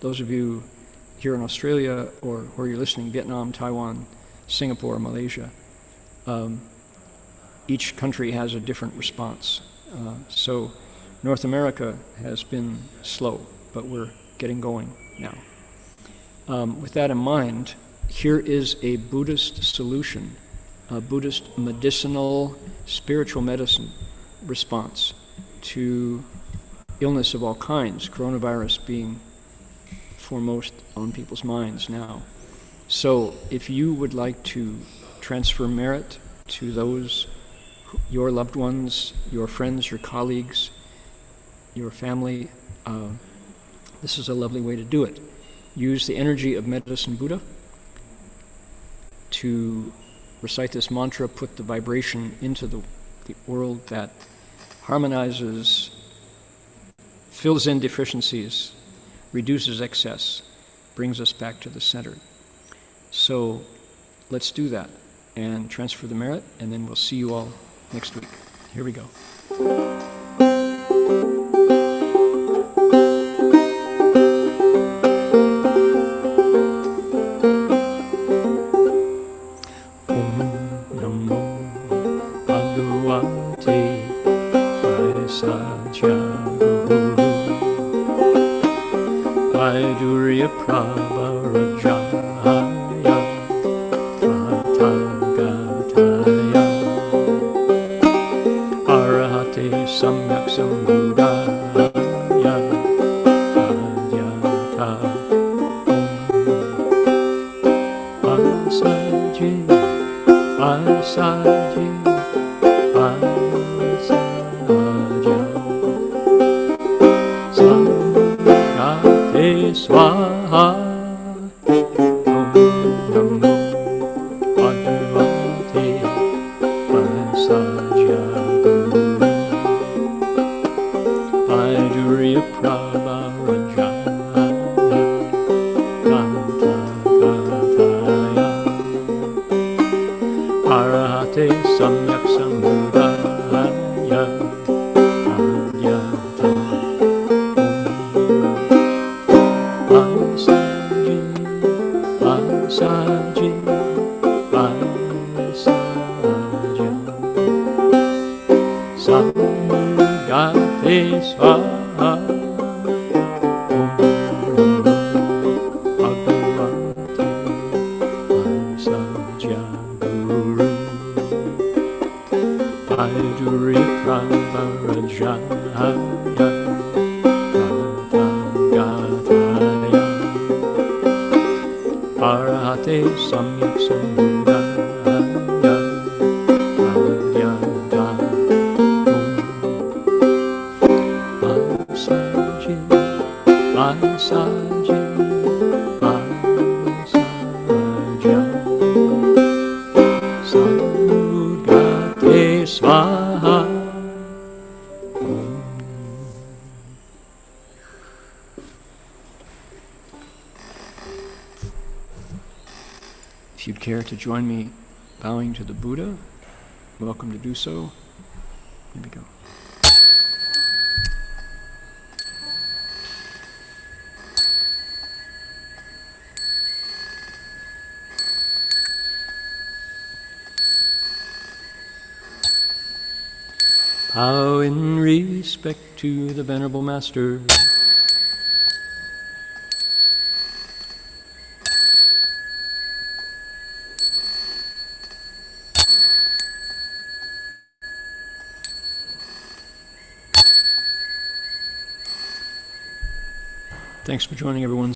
those of you here in Australia or where you're listening, Vietnam, Taiwan, Singapore, Malaysia, each country has a different response. So North America has been slow, but we're getting going now. With that in mind, here is a Buddhist solution, a Buddhist medicinal, spiritual medicine response to illness of all kinds, coronavirus being foremost on people's minds now. So if you would like to transfer merit to those, your loved ones, your friends, your colleagues, your family, this is a lovely way to do it. Use the energy of Medicine Buddha to recite this mantra, put the vibration into the world that harmonizes, fills in deficiencies, reduces excess, brings us back to the center. So let's do that and transfer the merit, and then we'll see you all next week. Here we go. If you'd care to join me bowing to the Buddha, welcome to do so. Here we go. Bow in respect to the Venerable Master. Thanks for joining, everyone.